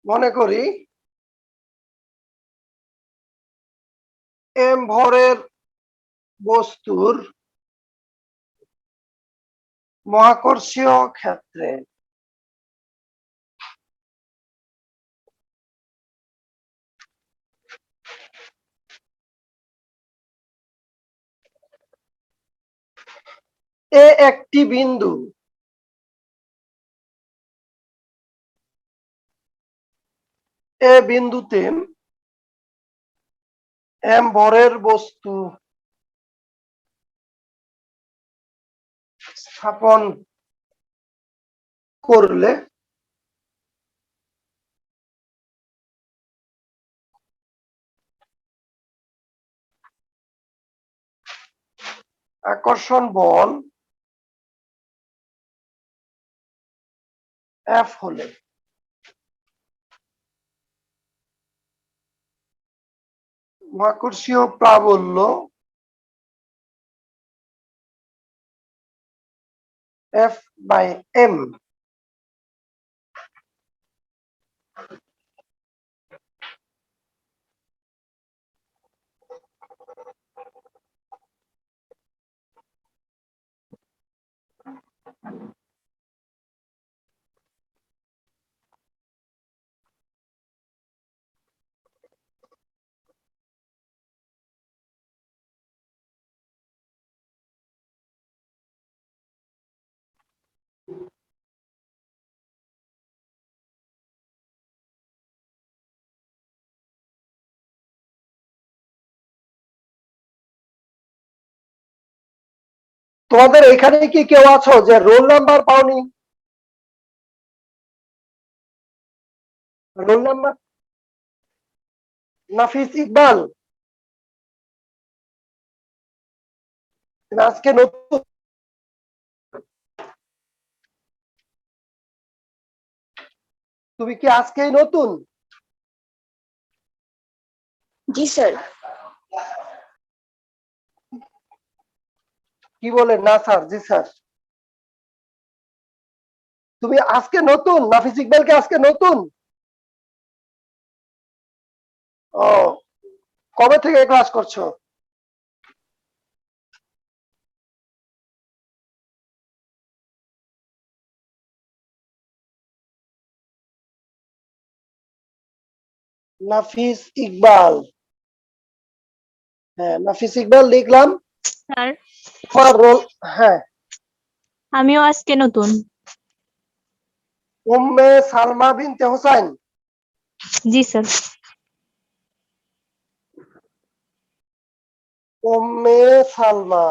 মনে করি এম ভরের বস্তুর মহাকর্ষীয় ক্ষেত্রে এ একটি বিন্দু, এ বিন্দুতে এম ভরের বস্তু স্থাপন করলে আকর্ষণ বল এফ হলে মহাকর্ষীয় প্রাবল্য এফ বাই এম তোমাদের এখানে কি কেউ আছো যে রোল নাম্বার পাওনি? রোল নাম্বার নাফিস ইকবাল, তুমি আজকে নতুন? তুমি কি আজকেই নতুন? জি স্যার। কি বলেন? না স্যার, জি স্যার। তুমি আজকে নতুন? নাফিস ইকবালকে আজকে নতুন? ও, কবে থেকে ক্লাস করছো? নাফিস ইকবাল, হ্যাঁ নাফিস ইকবাল লিখলাম। স্যার তোমার রোল, হ্যাঁ। আমিও আজকে নতুন। উম্মে সালমা বিনতে হোসাইন। জি স্যার। উম্মে সালমা,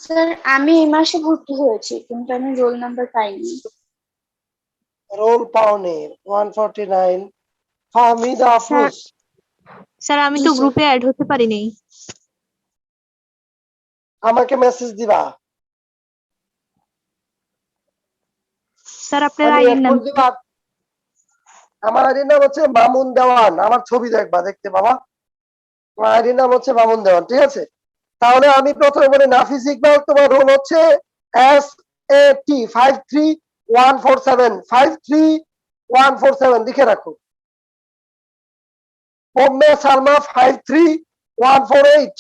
স্যার আমি এই মাসে ভর্তি হয়েছি কিন্তু আমি রোল নাম্বার পাইনি। রোল পাওনি 149। ফাহমিদা আফরোজ, স্যার আমি তো গ্রুপে অ্যাড হতে পারিনি। আমাকে মেসেজ দিবা, স্যার আপনার আমি আইডির add নাম করে দিবা। আমার আইডির নাম হচ্ছে মামুন দেওয়ান। আমার ছবি দেখবা, দেখতে বাবা। আমার আইডির নাম হচ্ছে মামুন দেওয়ান, ঠিক আছে? তাহলে আমি প্রথমে বলি নাফিস ইকবাল, তোমার রোল হচ্ছে SAT 53147। 53147 লিখে রাখো। উম্মে সালমা 53148।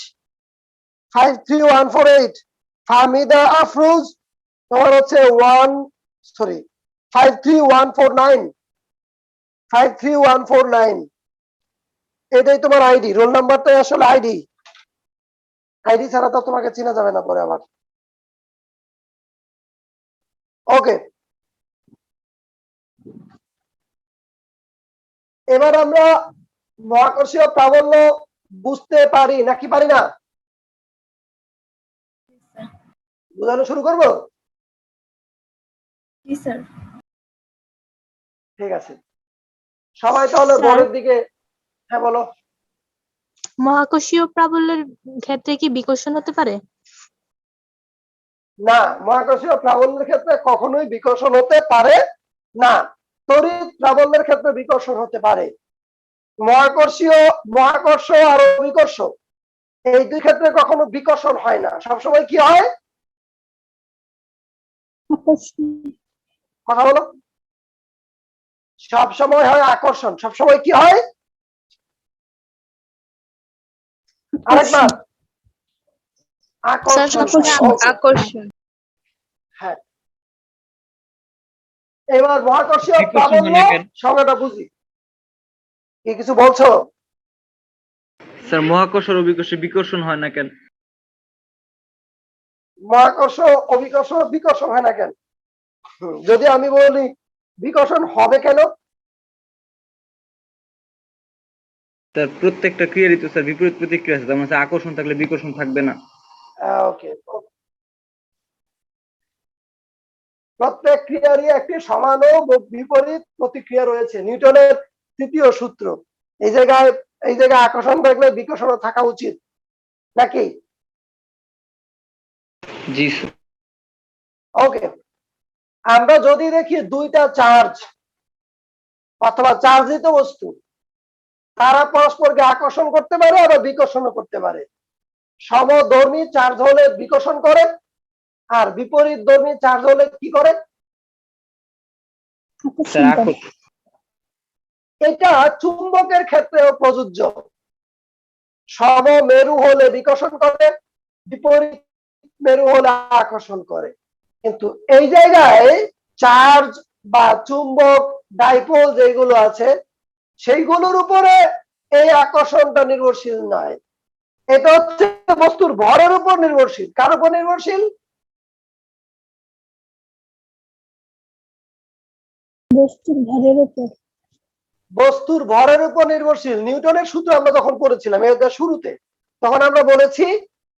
53148। ফাহমিদা আফরোজ তোমার হচ্ছে 53149। 53149, এটাই তোমার আইডি। রোল নাম্বারটাই আসলে আইডি। আইডি ছাড়া তো তোমাকে চেনা যাবে না পরে আবার। ওকে, এবার আমরা মহাকর্ষীয় প্রাবল্য বুঝতে পারি নাকি পারি না? বোঝানো শুরু করবো? জি স্যার। ঠিক আছে, সবাই তাহলে স্যার। বোর্ডের দিকে। হ্যাঁ বলো। মহাকর্ষীয় প্রাবল্যের ক্ষেত্রে কি বিকর্ষণ হতে পারে? না, মহাকর্ষীয় প্রাবল্যের ক্ষেত্রে কখনোই বিকর্ষণ হতে পারে না। তড়িৎ প্রাবল্যের ক্ষেত্রে বিকর্ষণ হতে পারে। মহাকর্ষ আর অভিকর্ষ এই দুই ক্ষেত্রে কখনো বিকর্ষণ হয় না। সবসময় কি হয়? কথা বলো। সবসময় হয় আকর্ষণ। সবসময় কি হয়? আরেকবার। আকর্ষণ। আকর্ষণ। হ্যাঁ, এবার মহাকর্ষীয় বিকর্ষণ প্রাবল্য হয় না কেন? সংজ্ঞাটা বুঝি। কি কিছু বলছো? স্যার মহাকর্ষ আর অভিকর্ষে বিকর্ষণ হয় না কেন? মহাকর্ষ অভিকর্ষ বিকর্ষণ হয় না কেন? যদি আমি বলি বিকর্ষণ হবে কেন? স্যার প্রত্যেকটা ক্রিয়ারই তো স্যার বিপরীত প্রতিক্রিয়া আছে, যেমন হচ্ছে আকর্ষণ থাকলে বিকর্ষণ থাকবে না। ওকে, প্রত্যেক ক্রিয়ারই একটি সমান ও বিপরীত প্রতিক্রিয়া রয়েছে। নিউটনের তৃতীয় সূত্র। এই জায়গায় আকর্ষণ থাকলে বিকর্ষণ থাকা উচিত নাকি? জি স্যার। ওকে, আমরা যদি দেখি দুইটা চার্জ অথবা চার্জিত বস্তু, তারা পরস্পরকে আকর্ষণ করতে পারে আবার বিকর্ষণও করতে পারে। সমধর্মী চার্জ হলে বিকর্ষণ করে, আর বিপরীত ধর্মী চার্জ হলে কি করে? স্যার আকর্ষণ। এটা চুম্বকের ক্ষেত্রেও প্রযোজ্য। সমমেরু হলে বিকর্ষণ করে, বিপরীত মেরু হলে আকর্ষণ করে। কিন্তু এই জায়গায় চার্জ বা চুম্বক ডাইপোল যেগুলো আছে সেইগুলোর উপরে এই আকর্ষণটা নির্ভরশীল নয়। এটা হচ্ছে বস্তুর ভরের উপর নির্ভরশীল। কার উপর নির্ভরশীল? বস্তুর ভরের উপর। বস্তুর ভরের উপর নির্ভরশীল। নিউটনের সূত্র আমরা যখন পড়েছিলাম এর শুরুতে, তখন আমরা বলেছি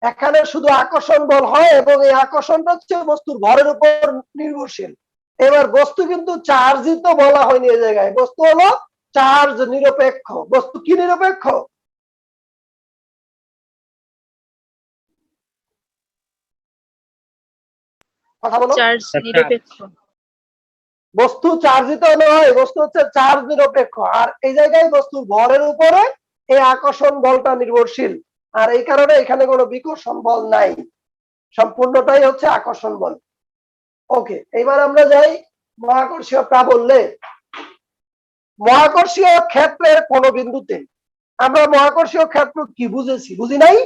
এখানে শুধু আকর্ষণ বল হয় এবং এই আকর্ষণটা হচ্ছে বস্তুর ভরের উপর নির্ভরশীল। এবার বস্তু কিন্তু চার্জিত বলা হয়নি এই জায়গায়, বস্তু হলো চার্জ নিরপেক্ষ। বস্তু কি নিরপেক্ষ? কথা বলো। চার্জ নিরপেক্ষ। বস্তু চার্জিত নয়, বস্তু হচ্ছে চার্জ নিরপেক্ষ। আর এই জায়গায় বস্তুর ভরের উপরে এই আকর্ষণ বলটা নির্ভরশীল, আর এই কারণে এখানে কোনো বিকর্ষণ বল নাই, সম্পূর্ণটাই হচ্ছে আকর্ষণ বল। ওকে, এবার আমরা যাই মহাকর্ষীয় প্রাবল্যে। মহাকর্ষীয় ক্ষেত্রের কোন বিন্দুতে, আমরা মহাকর্ষীয় ক্ষেত্র কি বুঝেছি? বুঝি নাই?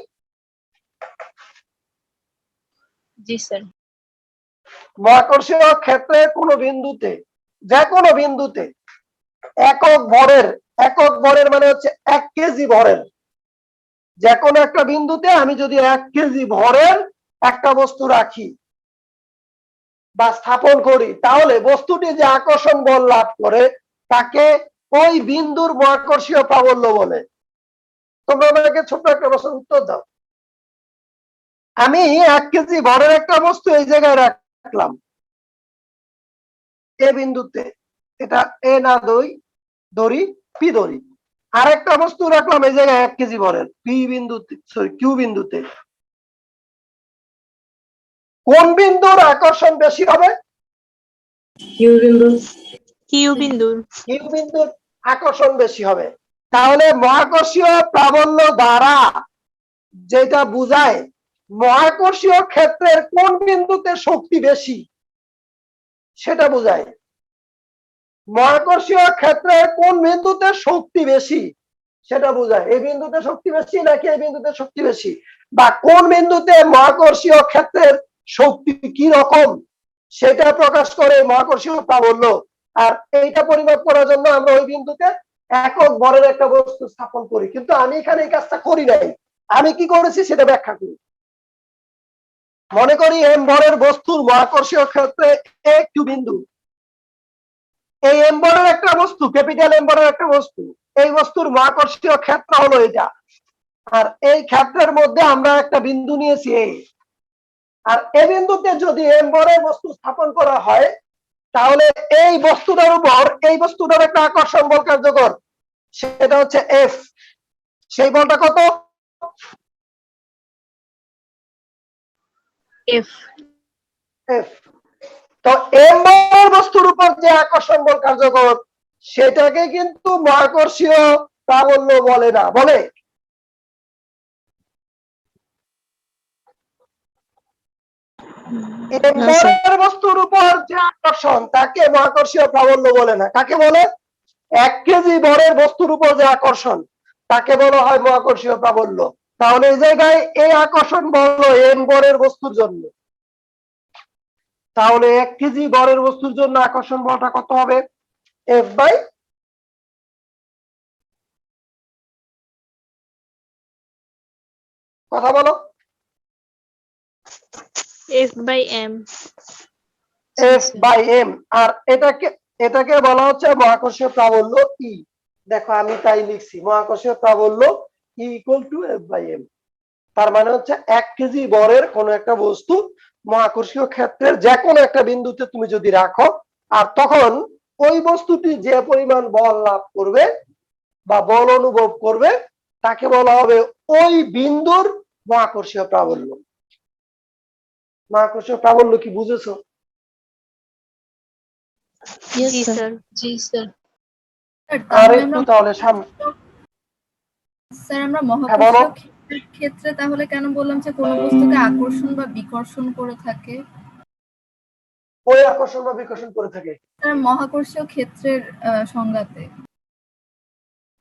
জি স্যার। মহাকর্ষীয় ক্ষেত্রের কোন বিন্দুতে, যে কোনো বিন্দুতে একক ভরের মানে হচ্ছে 1 কেজি ভরের, যে কোনো একটা বিন্দুতে আমি যদি 1 কেজি ভরের একটা বস্তু রাখি বা স্থাপন করি, তাহলে বস্তুটি যে আকর্ষণ বল লাভ করে তাকে ওই বিন্দুর মহাকর্ষীয় প্রাবল্য বলে। তোমরা আমাকে ছোট্ট একটা প্রশ্নের উত্তর দাও। আমি 1 কেজি ভরের একটা বস্তু এই জায়গায় রাখলাম, এ বিন্দুতে, এটা এ না ধরি, পি ধরি। আরেকটা বস্তু রাখলাম এই জায়গায় 1 কেজি ভরের, পি বিন্দুতে, সরি কিউ বিন্দুতে। কোন বিন্দুর আকর্ষণ বেশি হবে? কিউ বিন্দু। কিউ বিন্দুর। কিউ বিন্দুর আকর্ষণ বেশি হবে। তাহলে মহাকর্ষীয় প্রাবল্য দ্বারা যেটা বুঝায় মহাকর্ষীয় ক্ষেত্রের কোন বিন্দুতে শক্তি বেশি সেটা বুঝায়। মহাকর্ষীয় ক্ষেত্রের কোন বিন্দুতে শক্তি বেশি সেটা বোঝায়। এই বিন্দুতে শক্তি বেশি নাকি এই বিন্দুতে শক্তি বেশি, বা কোন বিন্দুতে মহাকর্ষীয় ক্ষেত্রের শক্তি কি রকম সেটা প্রকাশ করে মহাকর্ষীয় প্রাবল্য। আর এইটা পরিমাপ করার জন্য আমরা ওই বিন্দুতে একক ভরের একটা বস্তু স্থাপন করি, কিন্তু আমি এখানে এই কাজটা করি নাই। আমি কি করেছি সেটা ব্যাখ্যা করি। মনে করি এম ভরের বস্তুর মহাকর্ষীয় ক্ষেত্রে একটু বিন্দু, এই এম ভরের একটা বস্তু, ক্যাপিটাল এম ভরের একটা বস্তু, এই বস্তুর মহাকর্ষীয় ক্ষেত্র হলো এটা। আর এই ক্ষেত্রের মধ্যে আমরা একটা বিন্দু নিয়েছি এই, আর এই বিন্দুতে যদি এম ভরের বস্তু স্থাপন করা হয় তাহলে এই বস্তুটার উপর এই বস্তুটার একটা আকর্ষণ বল কার্যকর, সেটা হচ্ছে এফ। সেই বলটা কত? এফ। এফ। তো এম ভরের বস্তুর উপর যে আকর্ষণ বল কার্যকর সেটাকে কিন্তু মহাকর্ষীয় প্রাবল্য বলে না, বলে? এম ভরের বস্তুর উপর যে আকর্ষণ তাকে মহাকর্ষীয় প্রাবল্য বলে না। কাকে বলে? 1 কেজি ভরের বস্তুর উপর যে আকর্ষণ তাকে বলা হয় মহাকর্ষীয় প্রাবল্য। তাহলে এই জায়গায় এই আকর্ষণ বল এম ভরের বস্তুর জন্য, তাহলে 1 কেজি ভরের বস্তুর জন্য আকর্ষণ বলটা কত হবে? এফ বাই, কথা বলো, F by M. F by M. আর এটাকে বলা হচ্ছে মহাকর্ষীয় প্রাবল্য ই। দেখো আমি তাই লিখছি, মহাকর্ষীয় প্রাবল্য E equal to F by M. তার মানে হচ্ছে 1 কেজি ভরের কোন একটা বস্তু মহাকর্ষীয় ক্ষেত্রের যে কোনো একটা বিন্দুতে তুমি যদি রাখো, আর তখন ওই বস্তুটি যে পরিমাণ বল লাভ করবে বা বল অনুভব করবে তাকে বলা হবে ওই বিন্দুর মহাকর্ষীয় প্রাবল্য। মহাকর্ষীয় প্রাবল্য কি বুঝেছো? জি স্যার। জি স্যার। স্যার, আর তাহলে একটু আমরা তাহলে সামনে, স্যার আমরা হ্যাঁ বলো। মহাকর্ষীয় ক্ষেত্রে তাহলে কেন বললাম যে কোনো বস্তুকে আকর্ষণ বা বিকর্ষণ করে থাকে? ওই আকর্ষণ বা বিকর্ষণ করে থাকে স্যার মহাকর্ষীয় ক্ষেত্রের সংজ্ঞাতে।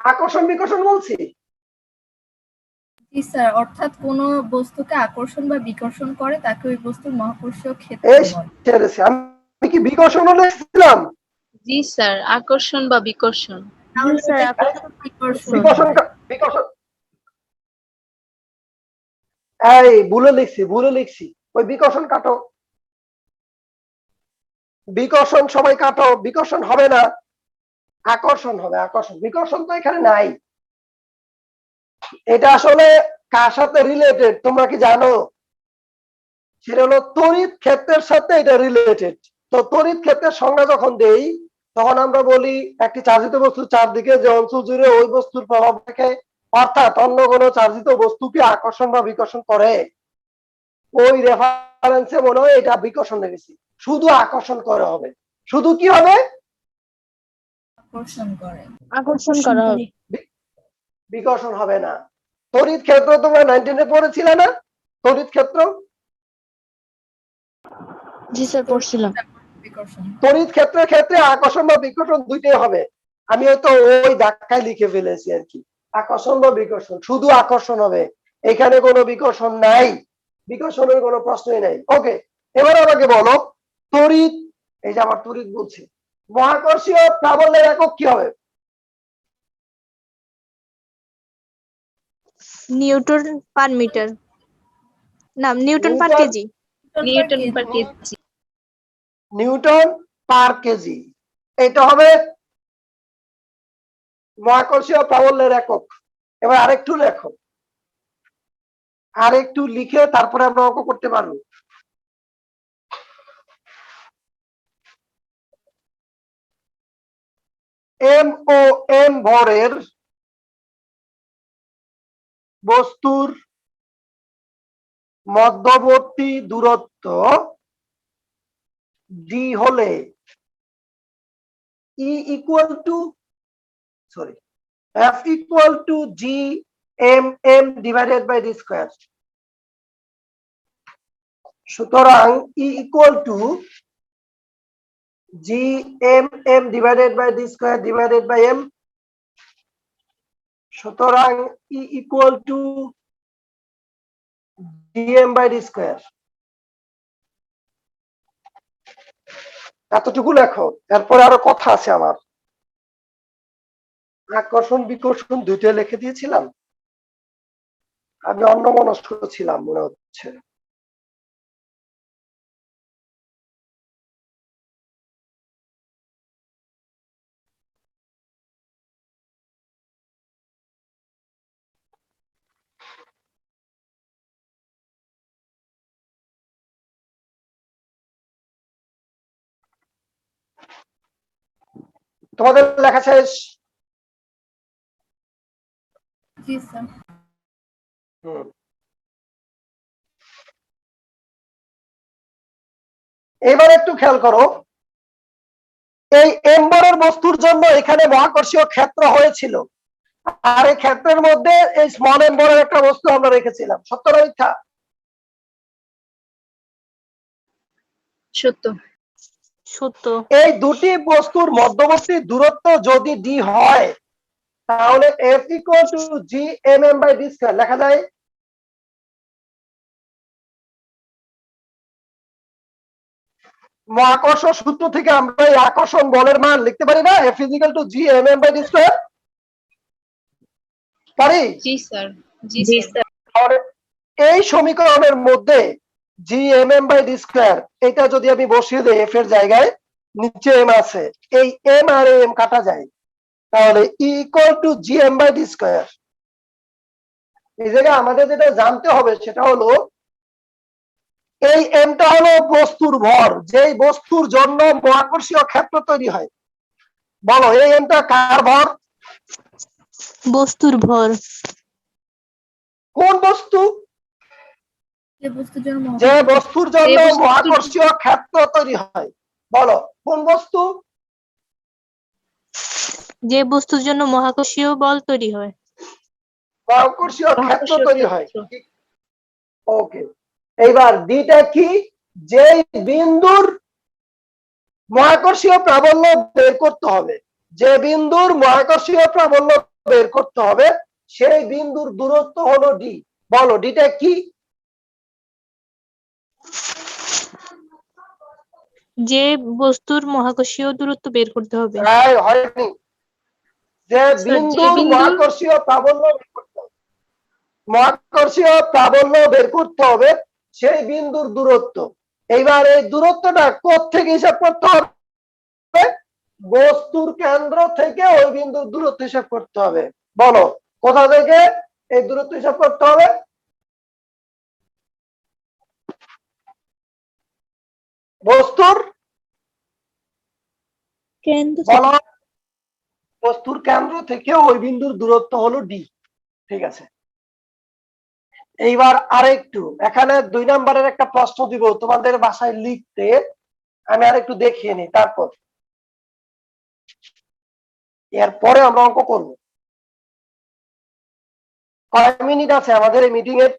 আকর্ষণ বিকর্ষণ বলছি। জি স্যার, অর্থাৎ কোন বস্তুকে আকর্ষণ বা বিকর্ষণ করে তাকে ওই বস্তুর মহাকর্ষীয় ক্ষেত্র এই বলে। ছেড়েছি আমি, কি বিকর্ষণ লিখছিলাম? জি স্যার, আকর্ষণ বা বিকর্ষণ। তাহলে বিকর্ষণ বিকর্ষণ হবে। বিকর্ষণ এই ভুলে লিখছি। ওই বিকর্ষণ কাটো, বিকর্ষণ সবাই কাটো। বিকর্ষণ হবে না, আকর্ষণ হবে। আকর্ষণ, বিকর্ষণ তো এখানে নাই। এটা আসলে কার সাথে রিলেটেড তোমরা কি জানো? সেটা হলো তড়িৎ ক্ষেত্রের সাথে এটা রিলেটেড। তো তড়িৎ ক্ষেত্রের সংজ্ঞা যখন দেই তখন আমরা বলি একটি চার্জিত বস্তুর চারদিকে যে অঞ্চল জুড়ে ওই বস্তুর প্রভাব থাকে, অর্থাৎ অন্য কোনো চার্জিত বস্তুকে আকর্ষণ বা বিকর্ষণ করে, ওই রেফারেন্সে মনে হয় এটা বিকর্ষণ দেখেছি। শুধু আকর্ষণ করে হবে, শুধু কি হবে? আকর্ষণ করে। আকর্ষণ করা হবে। বিকর্ষণ হবে না। তড়িৎ ক্ষেত্র তোমরা 19 এ পড়েছিলে না? তড়িৎ ক্ষেত্র, জি স্যার পড়ছিলাম। বিকর্ষণ। তড়িৎ ক্ষেত্রের ক্ষেত্রে আকর্ষণ বা বিকর্ষণ দুইটাই হবে। আমি হয়তো ওই ধাক্কায় লিখে ফেলেছি আর কি, আকর্ষণ বা বিকর্ষণ, শুধু আকর্ষণ হবে, এখানে কোনো বিকর্ষণ নাই, বিকর্ষণের কোনো প্রশ্নই নাই। ওকে, এবার আমাকে বলো তড়িৎ, এই যে আমার তড়িৎ বলছি, মহাকর্ষীয় প্রাবল্যের একক কি হবে? নিউটন পার মিটার, না নিউটন পার নিউটন। কেজি। নিউটন পার কেজি। নিউটন পার কেজি, এটা হবে মহাকর্ষীয় প্রাবল্যের একক। এবার আরেকটু লেখো, আরেকটু লিখে তারপরে আমরা অঙ্ক করতে পারবো। এম ও এম ভরের বস্তুর মধ্যবর্তী দূরত্ব ডি হলে E equal to sorry F equal to G M M divided by D square. সুতরাং E equal to G M M divided by D square divided by M. সুতরাং E equal to DM by D square. এতটুকু লেখো, এরপরে আরো কথা আছে আমার। আকর্ষণ বিকর্ষণ দুইটা লিখে দিয়েছিলাম, আমি অন্যমনস্ক ছিলাম মনে হচ্ছে। তোমাদের লেখা শেষ? জি স্যার। এবার একটু খেয়াল করো, এই এম্বরের বস্তুর জন্য এখানে মহাকর্ষীয় ক্ষেত্র হয়েছিল, আর এই ক্ষেত্রের মধ্যে এই স্মল এম্বরের একটা বস্তু আমরা রেখেছিলাম, সত্য না মিথ্যা? সত্য। সত্য। এই দুটি বস্তুর মধ্যবর্তী দূরত্ব যদি ডি হয় তাহলে F equal to G M M by D square লেখা যায়। মহাকর্ষ সূত্র থেকে আমরা এই আকর্ষণ বলের মান লিখতে পারি না, F equal to G M M by D square, পারি? জি স্যার। জি স্যার। তাহলে এই সমীকরণের মধ্যে G M M by D square এটা যদি আমি বসিয়ে দেই এফ এর জায়গায়, নিচে এম আছে, এই এম আর এম কাটা যায়, তাহলে E equal to G M by D square. এই জায়গায় আমাদের যেটা জানতে হবে সেটা হলো এই এমটা হলো বস্তুর ভর, যেই বস্তুর জন্য মহাকর্ষীয় ক্ষেত্র তৈরি হয়। বলো এই এমটা কার ভর? বস্তুর ভর। কোন বস্তু? যে বস্তুর জন্য যে বস্তুর জন্য যে বস্তুর- মহাকর্ষীয় ক্ষেত্র তৈরি হয়। বলো কোন বস্তু? যে বস্তুর জন্য মহাকর্ষীয় বল তৈরি হয়। মহাকর্ষীয় ক্ষেত্র মহাকর্ষীয় তৈরি হয়। ক্ষেত্র। ওকে, এইবার ডিটা কি? যে বিন্দুর মহাকর্ষীয় প্রাবল্য বের করতে হবে, যে বিন্দুর মহাকর্ষীয় প্রাবল্য বের করতে হবে সেই বিন্দুর দূরত্ব হলো ডি। বলো ডিটা কি? যে বস্তুর মহাকর্ষীয় দূরত্ব বের করতে হবে। হয়নি, যে বিন্দুর মহাকর্ষীয় প্রাবল্য বের করতে হবে, মহাকর্ষীয় প্রাবল্য বের করতে হবে সেই বিন্দুর দূরত্ব। এইবার এই দূরত্বটা কোত্থেকে হিসাব করতে হবে? বস্তুর কেন্দ্র থেকে ওই বিন্দুর দূরত্ব হিসাব করতে হবে। বলো কোথা থেকে? এই দূরত্ব হিসাব করতে হবে। বস্তুর বলো, বস্তুর কেন্দ্র থেকে ওই বিন্দুর দূরত্ব হলো ডি। ঠিক আছে, এইবার আরেকটু এখানে 2 নম্বরের একটা প্রশ্ন দিব তোমাদের বাসায় লিখতে, আমি আরেকটু দেখিয়ে নিই, তারপর এরপরে আমরা অঙ্ক করব। কয় মিনিট আছে আমাদের এই মিটিং এর?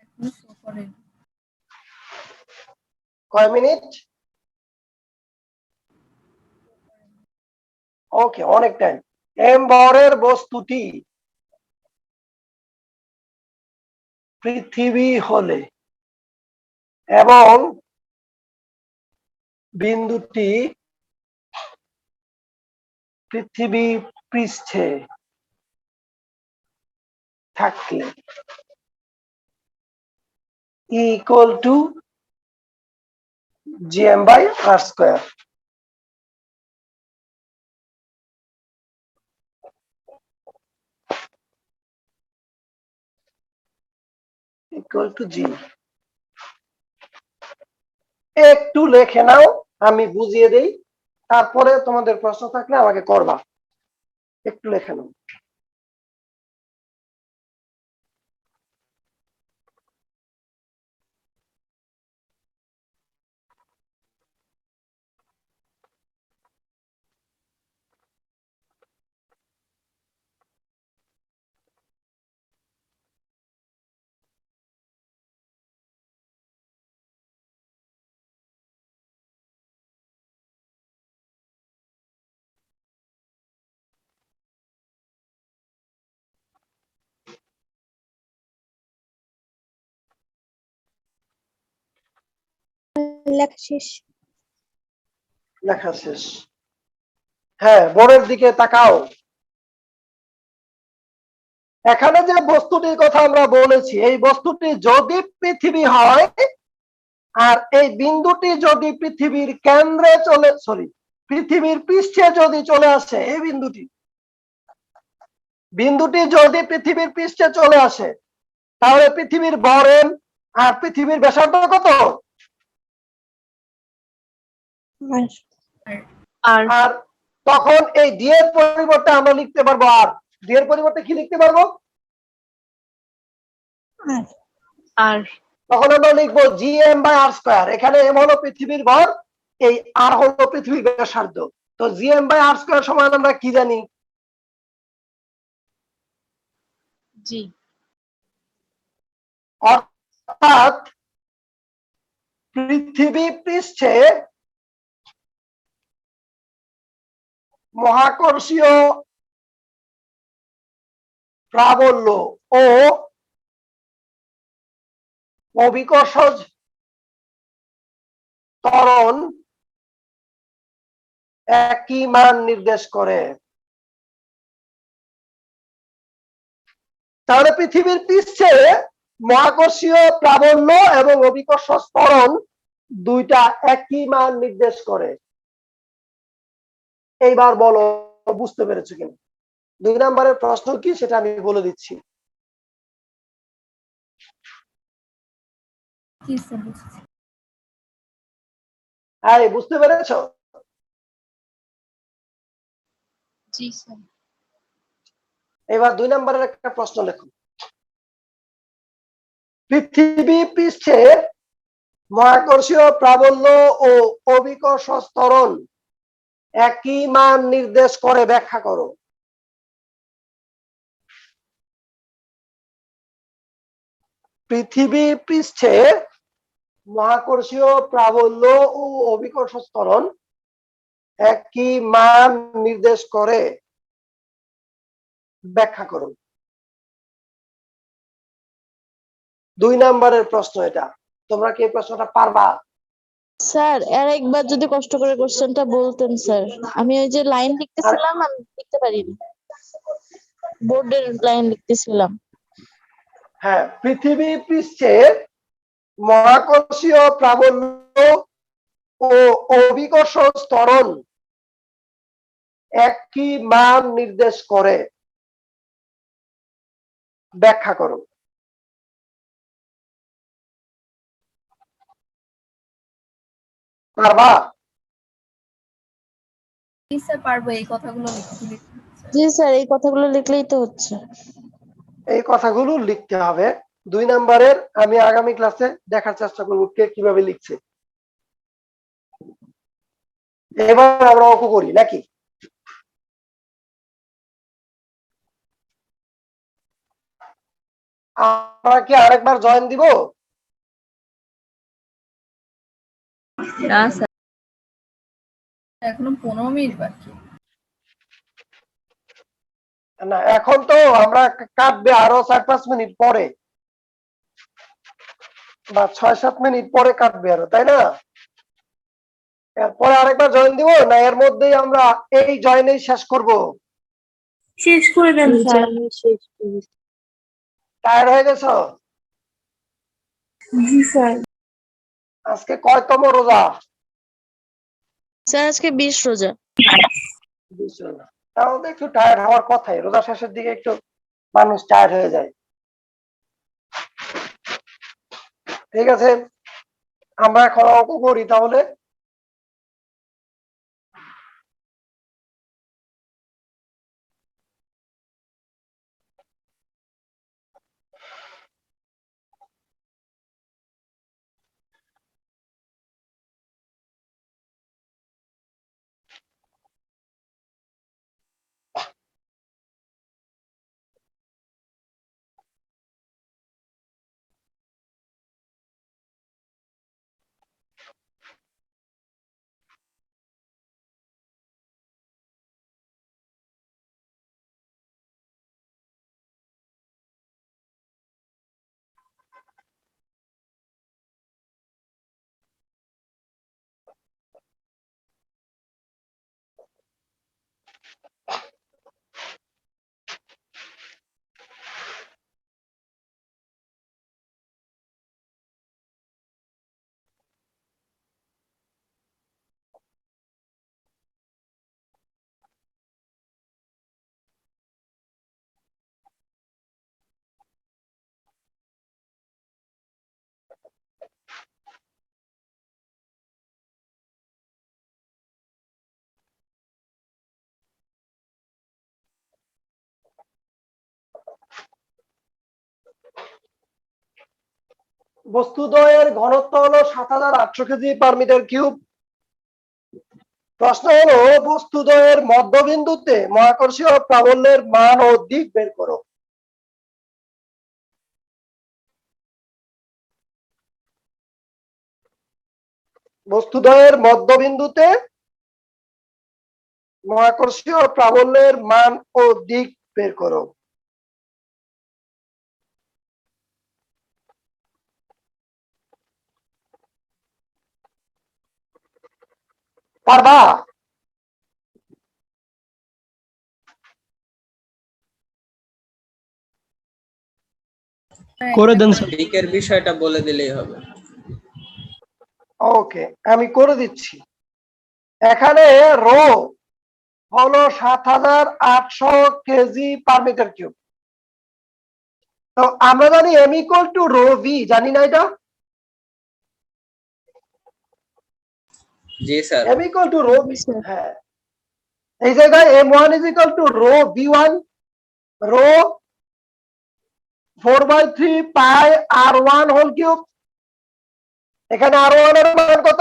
এখনো show করেনি। কয় মিনিট? ওকে, অনেক টাইম। এম ভরের বস্তুটি পৃথিবী হলে এবং বিন্দুটি পৃথিবী পৃষ্ঠে থাকলে equal to gm by r square. Equal to G. একটু লিখে নাও, আমি বুঝিয়ে দেই, তারপরে তোমাদের প্রশ্ন থাকলে আমাকে করবা। একটু লিখে নাও। লেখা শেষ। লেখা শেষ। হ্যাঁ, বোর্ডের দিকে তাকাও। এখানে যে বস্তুটির কথা আমরা বলেছি, এই বস্তুটি যদি পৃথিবী হয় আর এই বিন্দুটি যদি পৃথিবীর কেন্দ্রে পৃথিবীর পৃষ্ঠে যদি চলে আসে, এই বিন্দুটি যদি পৃথিবীর পৃষ্ঠে চলে আসে, তাহলে পৃথিবীর ভর আর পৃথিবীর ব্যাসার্ধ কত? আর তখন এই ডি এর পরিবর্তে আমরা লিখতে পারবো আর। ডি এর পরিবর্তে কি লিখতে পারবো? আর তখন আমরা লিখবো gm বাই r স্কয়ার। এখানে m হলো পৃথিবীর ভর, এই r হলো পৃথিবীর ব্যাসার্ধ। তো gm বাই r স্কয়ার সমান আমরা কি জানি? জি। অর্থাৎ পৃথিবী পৃষ্ঠে মহাকর্ষীয় প্রাবল্য ও অভিকর্ষজ ত্বরণ একই মান নির্দেশ করে। তাহলে পৃথিবীর পৃষ্ঠে মহাকর্ষীয় প্রাবল্য এবং অভিকর্ষজ ত্বরণ দুইটা একই মান নির্দেশ করে। এইবার বলো, বুঝতে পেরেছো কিনা? 2 নম্বরের প্রশ্ন কি সেটা আমি বলে দিচ্ছি। কি স্যার বুঝছি। বুঝতে পেরেছো? জি স্যার। এবার 2 নম্বরের একটা প্রশ্ন লেখো। পৃথিবী পৃষ্ঠে মহাকর্ষীয় প্রাবল্য ও অভিকর্ষজ ত্বরণ একই মান নির্দেশ করে, ব্যাখ্যা করো। পৃথিবী পৃষ্ঠে মহাকর্ষীয় প্রাবল্য ও অভিকর্ষজ ত্বরণ একই মান নির্দেশ করে, ব্যাখ্যা করো। 2 নম্বরের প্রশ্ন এটা। তোমরা কি এই প্রশ্নটা পারবা? স্যার আর একবার যদি কষ্ট করে কোশ্চেনটা বলতেন স্যার, আমি ওই যে লাইন লিখতেছিলাম আমি লিখতে পারিনি, বোর্ডের লাইন লিখতেছিলাম। হ্যাঁ, পৃথিবী পৃষ্ঠে মহাকর্ষীয় প্রাবল্য ও অভিকর্ষজ ত্বরণ একই মান নির্দেশ করে? ব্যাখ্যা করো। পারবা? জি স্যার পারবো, এই কথাগুলো লিখে দিলে। জি স্যার, এই কথাগুলো লিখলেই তো হচ্ছে। এই কথাগুলো লিখতে হবে। 2 নম্বরের আমি আগামী ক্লাসে দেখার চেষ্টা করবো কে কিভাবে লিখছে। এবার আমরা অঙ্ক করি নাকি? আমরা কি আরেকবার জয়েন দিব? না স্যার। এখনো 15 মিনিট বাকি। না, এখন তো আমরা কাটবে আরো 4-5 মিনিট পরে, বা 6-7 মিনিট পরে কাটবে আরো, তাই না? এরপরে আরেকবার জয়েন দিব, না এর মধ্যেই আমরা এই জয়েনেই শেষ করব? শেষ করে দেন স্যার। টায়ার্ড হয়ে গেছো? জি স্যার। আজকে কয়তম রোজা? স্যার আজকে 20 রোজা। 20 রোজা। তাহলে তো একটু টায়ার্ড হওয়ার কথাই, রোজা শেষের দিকে একটু মানুষ টায়ার্ড হয়ে যায়। ঠিক আছে, আমরা এখন অঙ্ক করি তাহলে। বস্তুদ্বয়ের ঘনত্ব হলো 7800 কেজি পার মিটার কিউব। প্রশ্ন হলো বস্তুদ্বয়ের মধ্যবিন্দুতে মহাকর্ষীয় প্রাবল্যের মান ও দিক বের করো। বস্তুদ্বয়ের মধ্যবিন্দুতে মহাকর্ষীয় প্রাবল্যের মান ও দিক বের করো। পারবা? করে দেন স্যার। দিকের বিষয়টা বলে দিলেই হবে। ওকে, আমি করে দিচ্ছি। এখানে রো হলো 7800 কেজি পার মিটার কিউব। তো আমরা জানি M equal to rho V, জানি না এটা? জি স্যার। M equal to rho V. হ্যাঁ, এই জায়গায় m1 is equal to rho v1, rho 4/3 pi r1 whole cube. এখানে r1 এর মান কত?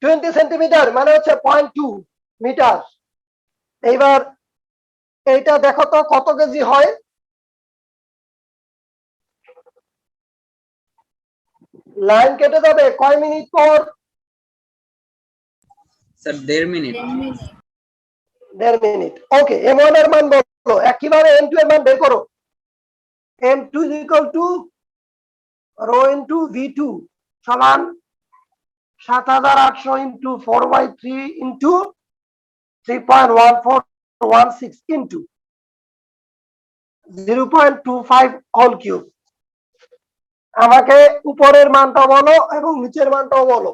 20 সেন্টিমিটার, মানে হচ্ছে 0.2 মিটার। এইবার এইটা দেখো তো কত কেজি হয়? লাইন কেটে যাবে কয় মিনিট পর? Sir 1.5 minute. 1.5 মিনিট। ওকে, m1 এর মান বলো, একইভাবে m2 এর মান বের করো। m2 is equal to rho into v2 সমান 7800 into 4/3 into 3.1416 into 0.25 whole cube। আমাকে উপরের মানটা বলো এবং নিচের মানটাও বলো।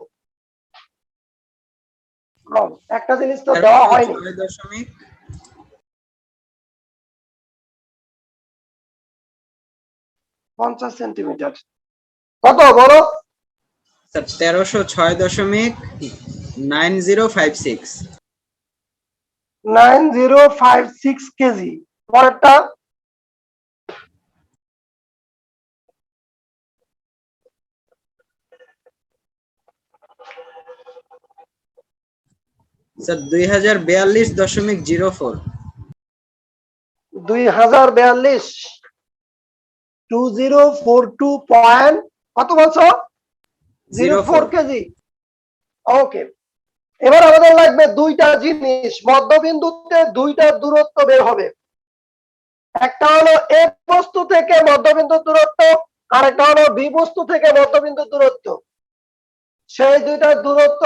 একটা জিনিস তো দেওয়া হয়নি। 50 সেন্টিমিটার কত বলো? Sir 1306.9056 9056 KG. পরেরটা স্যার 2042.04 2042 2042 পয়েন্ট কত বলছো? 04 কেজি। ওকে, এবার আমাদের লাগবে দুইটা জিনিস। মধ্যবিন্দুতে দুইটা দূরত্ব বের হবে, একটা হলো এ বস্তু থেকে মধ্যবিন্দুর দূরত্ব, আর একটা হলো বি বস্তু থেকে মধ্যবিন্দুর দূরত্ব। সেই দুইটার দূরত্ব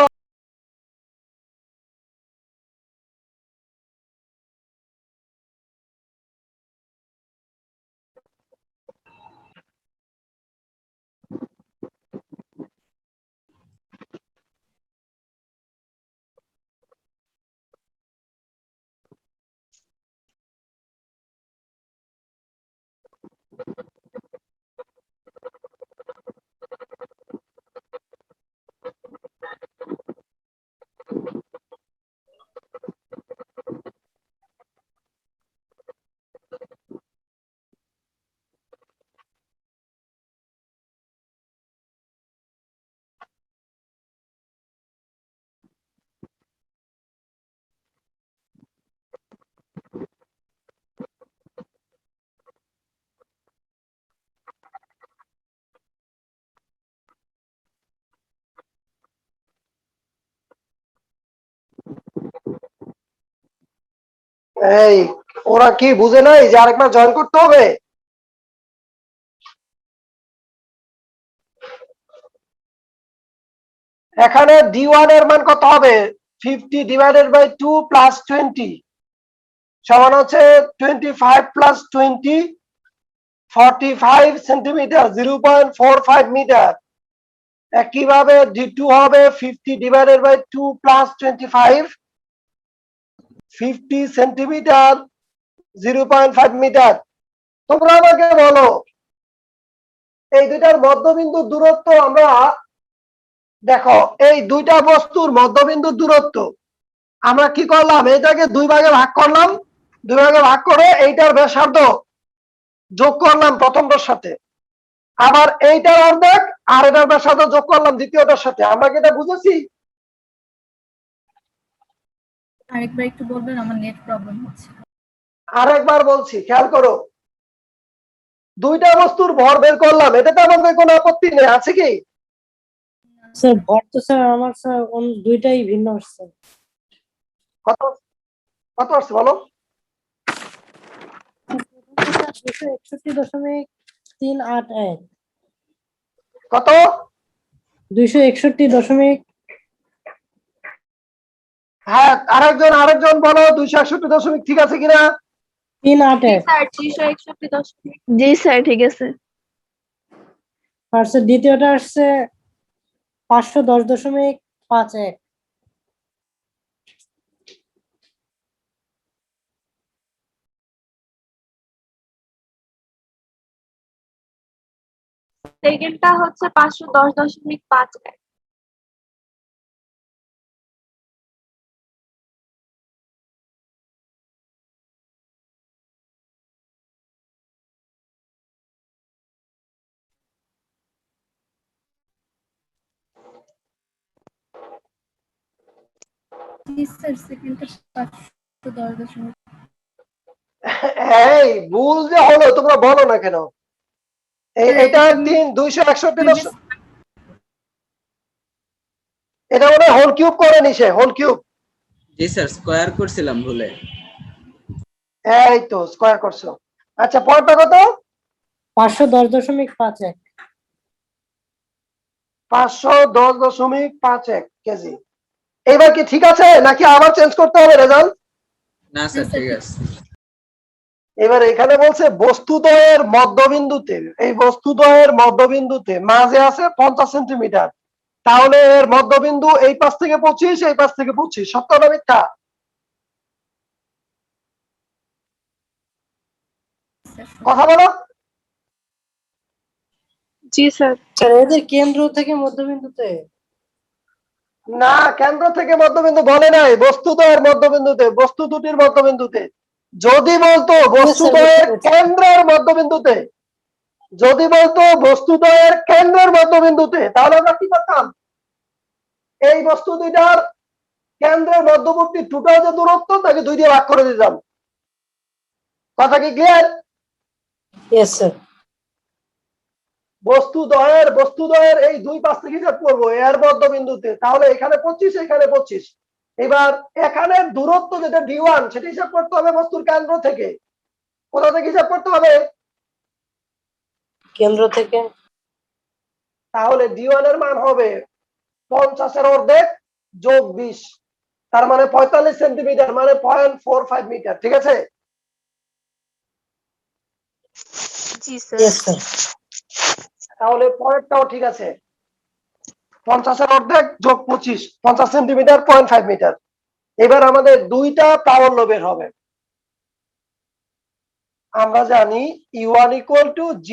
এই ওরা কি বুঝে নাই যে আরেকবার জয়েন করতে হবে? এখানে d1 এর মান কত হবে? 50 ডিভাইডেড বাই 2 প্লাস 20 সমান হচ্ছে 25 প্লাস 20 45 সেন্টিমিটার, 0.45 মিটার। একইভাবে d2 হবে 50 divided by 2 plus 25 50 centimetre, 0.5 metre. তোমরা আমাকে বলো এই দুইটার মধ্যবিন্দু দূরত্ব আমরা দেখো, এই দুইটা বস্তুর মধ্যবিন্দু দূরত্ব আমরা কি করলাম? এটাকে দুই ভাগে ভাগ করলাম, দুই ভাগে ভাগ করে এইটার ব্যাসার্ধ যোগ করলাম প্রথমটার সাথে, আবার এইটার অর্ধেক আর এটার ব্যাসার্ধ যোগ করলাম দ্বিতীয়টার সাথে। আমরা কি এটা বুঝেছি? আরেকবার একটু বলবেন, আমার নেট প্রবলেম হচ্ছে। আরেকবার বলছি, খেয়াল করো। দুইটা বস্তুর ভর বের করলাম, এটাতে আমাদের কোনো আপত্তি নেই, আছে কি? স্যার ভর তো স্যার আমার স্যার দুইটাই ভিন্ন আসছে। কত কত আসছে বলো? 261.381। কত? 261. হ্যাঁ, আরেকজন বলো 261 ঠিক আছে কিনা? 381। স্যার 361. জি স্যার ঠিক আছে। আর স্যার দ্বিতীয়টা আসছে 510.51। সেকেন্ডটা হচ্ছে 510.51। জি স্যার, সেকেন্ডটা 510. এই ভুল যে হলো তোমরা বলো না কেন? এটা 261. এটা মনে হোল কিউব করে নিছে, হোল কিউব। জি স্যার স্কয়ার করছিলাম ভুলে। এই তো স্কয়ার করছো। আচ্ছা পরেরটা কত? 510.51। 510.51 কেজি। এবার কি ঠিক আছে নাকি আবার চেঞ্জ করতে হবে রেজাল্ট? না স্যার ঠিক আছে। এবার এখানে বলছে বস্তুদ্বয়ের মধ্যবিন্দুতে, এই বস্তুদ্বয়ের মধ্যবিন্দুতে মাঝে আছে 50 সেন্টিমিটার, তাহলে এর মধ্যবিন্দু এই পাশ থেকে 25, এই পাশ থেকে 25, সত্য না মিথ্যা? কথা বলো। জি স্যার। স্যার এদের কেন্দ্র থেকে মধ্যবিন্দুতে। না, কেন্দ্র থেকে মধ্যবিন্দু বলে নাই, বস্তুদ্বয়ের মধ্যবিন্দুতে, বস্তু দুটির মধ্যবিন্দুতে। যদি বলতো বস্তুদ্বয়ের কেন্দ্রের মধ্যবিন্দুতে, যদি বলতো বস্তুদ্বয়ের কেন্দ্রের মধ্যবিন্দুতে, তাহলে আমরা কি করতাম? এই বস্তু দুইটার কেন্দ্রের মধ্যবর্তী টোটাল যে দূরত্ব তাকে 2 দিয়ে ভাগ করে দিতাম। কথা কি ক্লিয়ার? Yes sir. বস্তুদ্বয়ের এই দুই পাশ থেকে হিসাব করবো এর মধ্যবিন্দুতে, তাহলে এখানে 25, এখানে 25। এবার এখানে দূরত্ব যেটা d1 সেটা হিসাব করতে হবে বস্তুর কেন্দ্র থেকে। কোথা থেকে হিসাব করতে হবে? কেন্দ্র থেকে। তাহলে d1 এর মান হবে 50 এর অর্ধেক যোগ 20, তার মানে 45 সেন্টিমিটার, মানে 0.45 মিটার। ঠিক আছে? জি স্যার। Yes sir. তাহলে পরেরটাও ঠিক আছে, 50 এর অর্ধেক যোগ 25, 50 সেন্টিমিটার 0.5 মিটার। এবার আমাদের দুইটা প্রাবল্য বের হবে। আমরা জানি E1 equal to G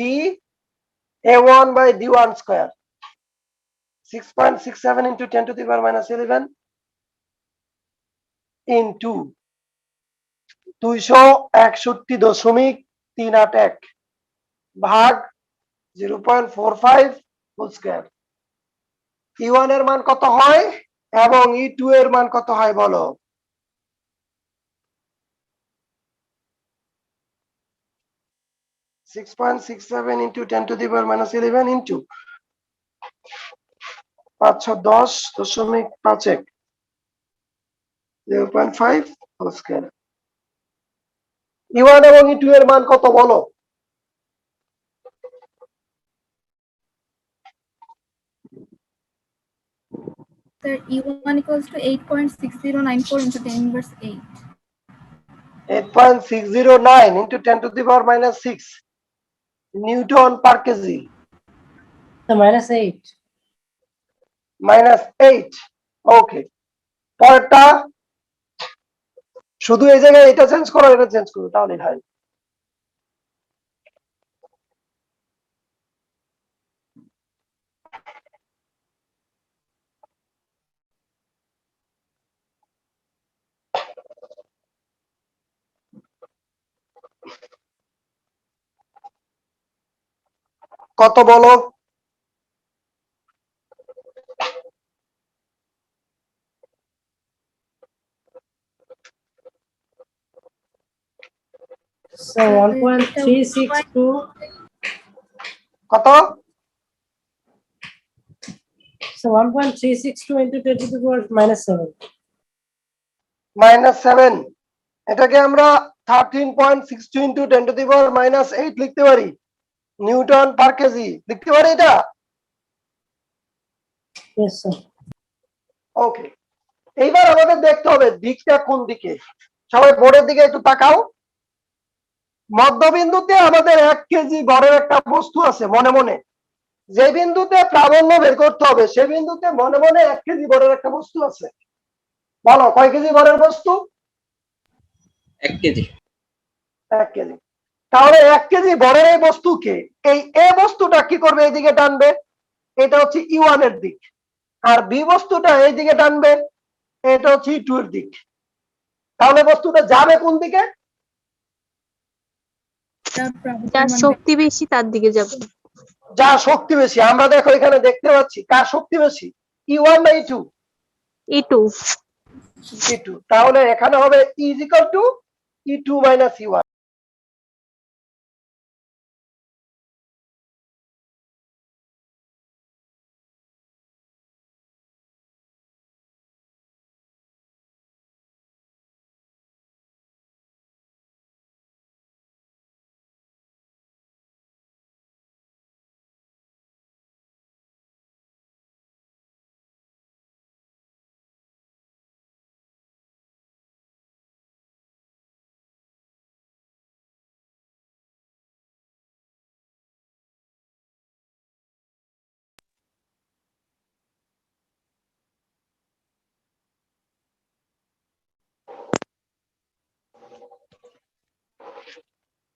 A1 by D1 square, 6.67 into 10 to the power minus 11 into 261.381 ভাগ 0.45 হোল স্কয়ার। E1 এর মান কত হয় এবং E2 এর মান কত হয় বলো? (6.67 into 10 to the power minus 11 into 510.51 0.5 whole square. E1 এবং E2 এর মান কত বলো? Sir, E1 equals to 8.6094 into 10 inverse 8. 8.609 into 10 to the power minus 6 Newton per kg. -8। -8। ওকে, পরেরটা শুধু এই জায়গায় এটা চেঞ্জ করো, এটা চেঞ্জ করো, তাহলে হয়। কত বলো? স্যার 1.362। কত? So 1.362 into 10 to the power -7. -7। এটাকে আমরা 13.62 into 10 to the power -8 লিখতে পারি, নিউটন পার কেজি লিখতে পারি এটা। Yes sir. ওকে, এইবার আমাদের দেখতে হবে দিকটা কোন দিকে। সবাই বোর্ডের দিকে একটু তাকাও। মধ্যবিন্দুতে আমাদের 1 কেজি ভরের একটা বস্তু আছে, মনে মনে যে বিন্দুতে প্রাবল্য বের করতে হবে সেই বিন্দুতে মনে মনে 1 কেজি ভরের একটা বস্তু আছে। বলো কয় কেজি ভরের বস্তু? 1 কেজি। 1 কেজি। তাহলে 1 কেজি ভরের এই বস্তুকে এই এ বস্তুটা কি করবে? এইদিকে টানবে, এটা হচ্ছে E1 এর দিক। আর বি বস্তুটা এইদিকে টানবে, এটা হচ্ছে E2 এর দিক। তাহলে বস্তুটা যাবে কোন দিকে? যার শক্তি বেশি তার দিকে যাবে। যার শক্তি বেশি। আমরা দেখো এখানে দেখতে পাচ্ছি কার শক্তি বেশি, E1 না E2? E2। E2। তাহলে এখানে হবে E is equal to E2 minus E1।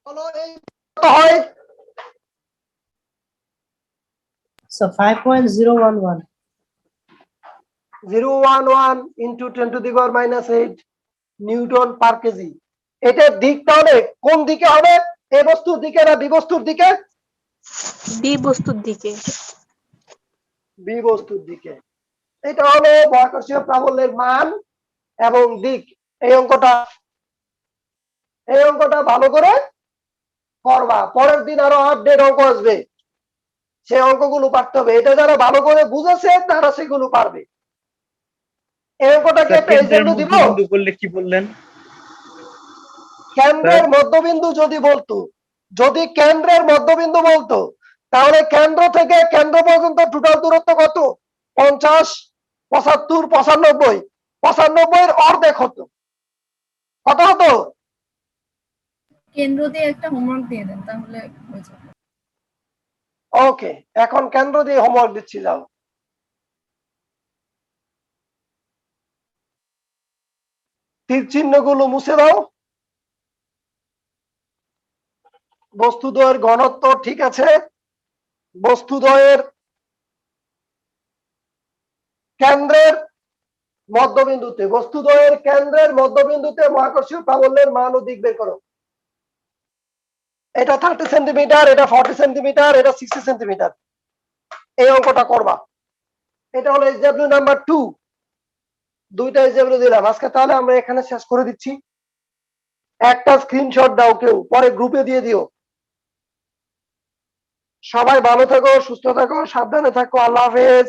বলো এই কত হয়? Sir 5.011 011 into 10 to the power -8 Newton per KG. এটার দিক তাহলে কোন দিকে হবে? এ বস্তুর দিকে না বি বস্তুর দিকে? বি বস্তুর দিকে। বি বস্তুর দিকে। এটা হলো মহাকর্ষীয় প্রাবল্যের মান এবং দিক। এই অঙ্কটা ভালো করে করবা, পরের দিন আরো আপডেট অঙ্ক আসবে, সেই অঙ্কগুলো পারতে হবে। এটা যারা ভালো করে বুঝেছে তারা সেগুলো পারবে। এই অঙ্কটাকে স্যার একটা কেন্দ্রের এক্সাম্পল দিব। মধ্যবিন্দু করলে কি বললেন? কেন্দ্রের মধ্যবিন্দু যদি কেন্দ্রের মধ্যবিন্দু বলতো, তাহলে কেন্দ্র থেকে কেন্দ্র পর্যন্ত টোটাল দূরত্ব কত? 50, 75, 95। 95 এর অর্ধেক হতো, কত হতো? কেন্দ্র দিয়ে একটা হোমওয়ার্ক দিয়ে দেন তাহলে হয়ে যাবে। ওকে, এখন কেন্দ্র দিয়ে হোমওয়ার্ক দিচ্ছি, যাও। তীর চিহ্নগুলো মুছে দাও। বস্তুদ্বয়ের ঘনত্ব ঠিক আছে। বস্তুদ্বয়ের কেন্দ্রের মধ্যবিন্দুতে মহাকর্ষীয় প্রাবল্যের মান ও দিক বের করো। এটা 30 সেন্টিমিটার, এটা 40 সেন্টিমিটার, এটা 60 সেন্টিমিটার। এই অঙ্কটা করবা। এটা হলো এসডব্লিউ নাম্বার 2। দুইটা এসডব্লিউ দিলাম আজকে। তাহলে আমরা এখানে শেষ করে দিচ্ছি। একটা স্ক্রিনশট দাও কেউ, পরে গ্রুপে দিয়ে দিও। সবাই ভালো থাকো, সুস্থ থাকো, সাবধানে থাকো। আল্লাহ হাফেজ।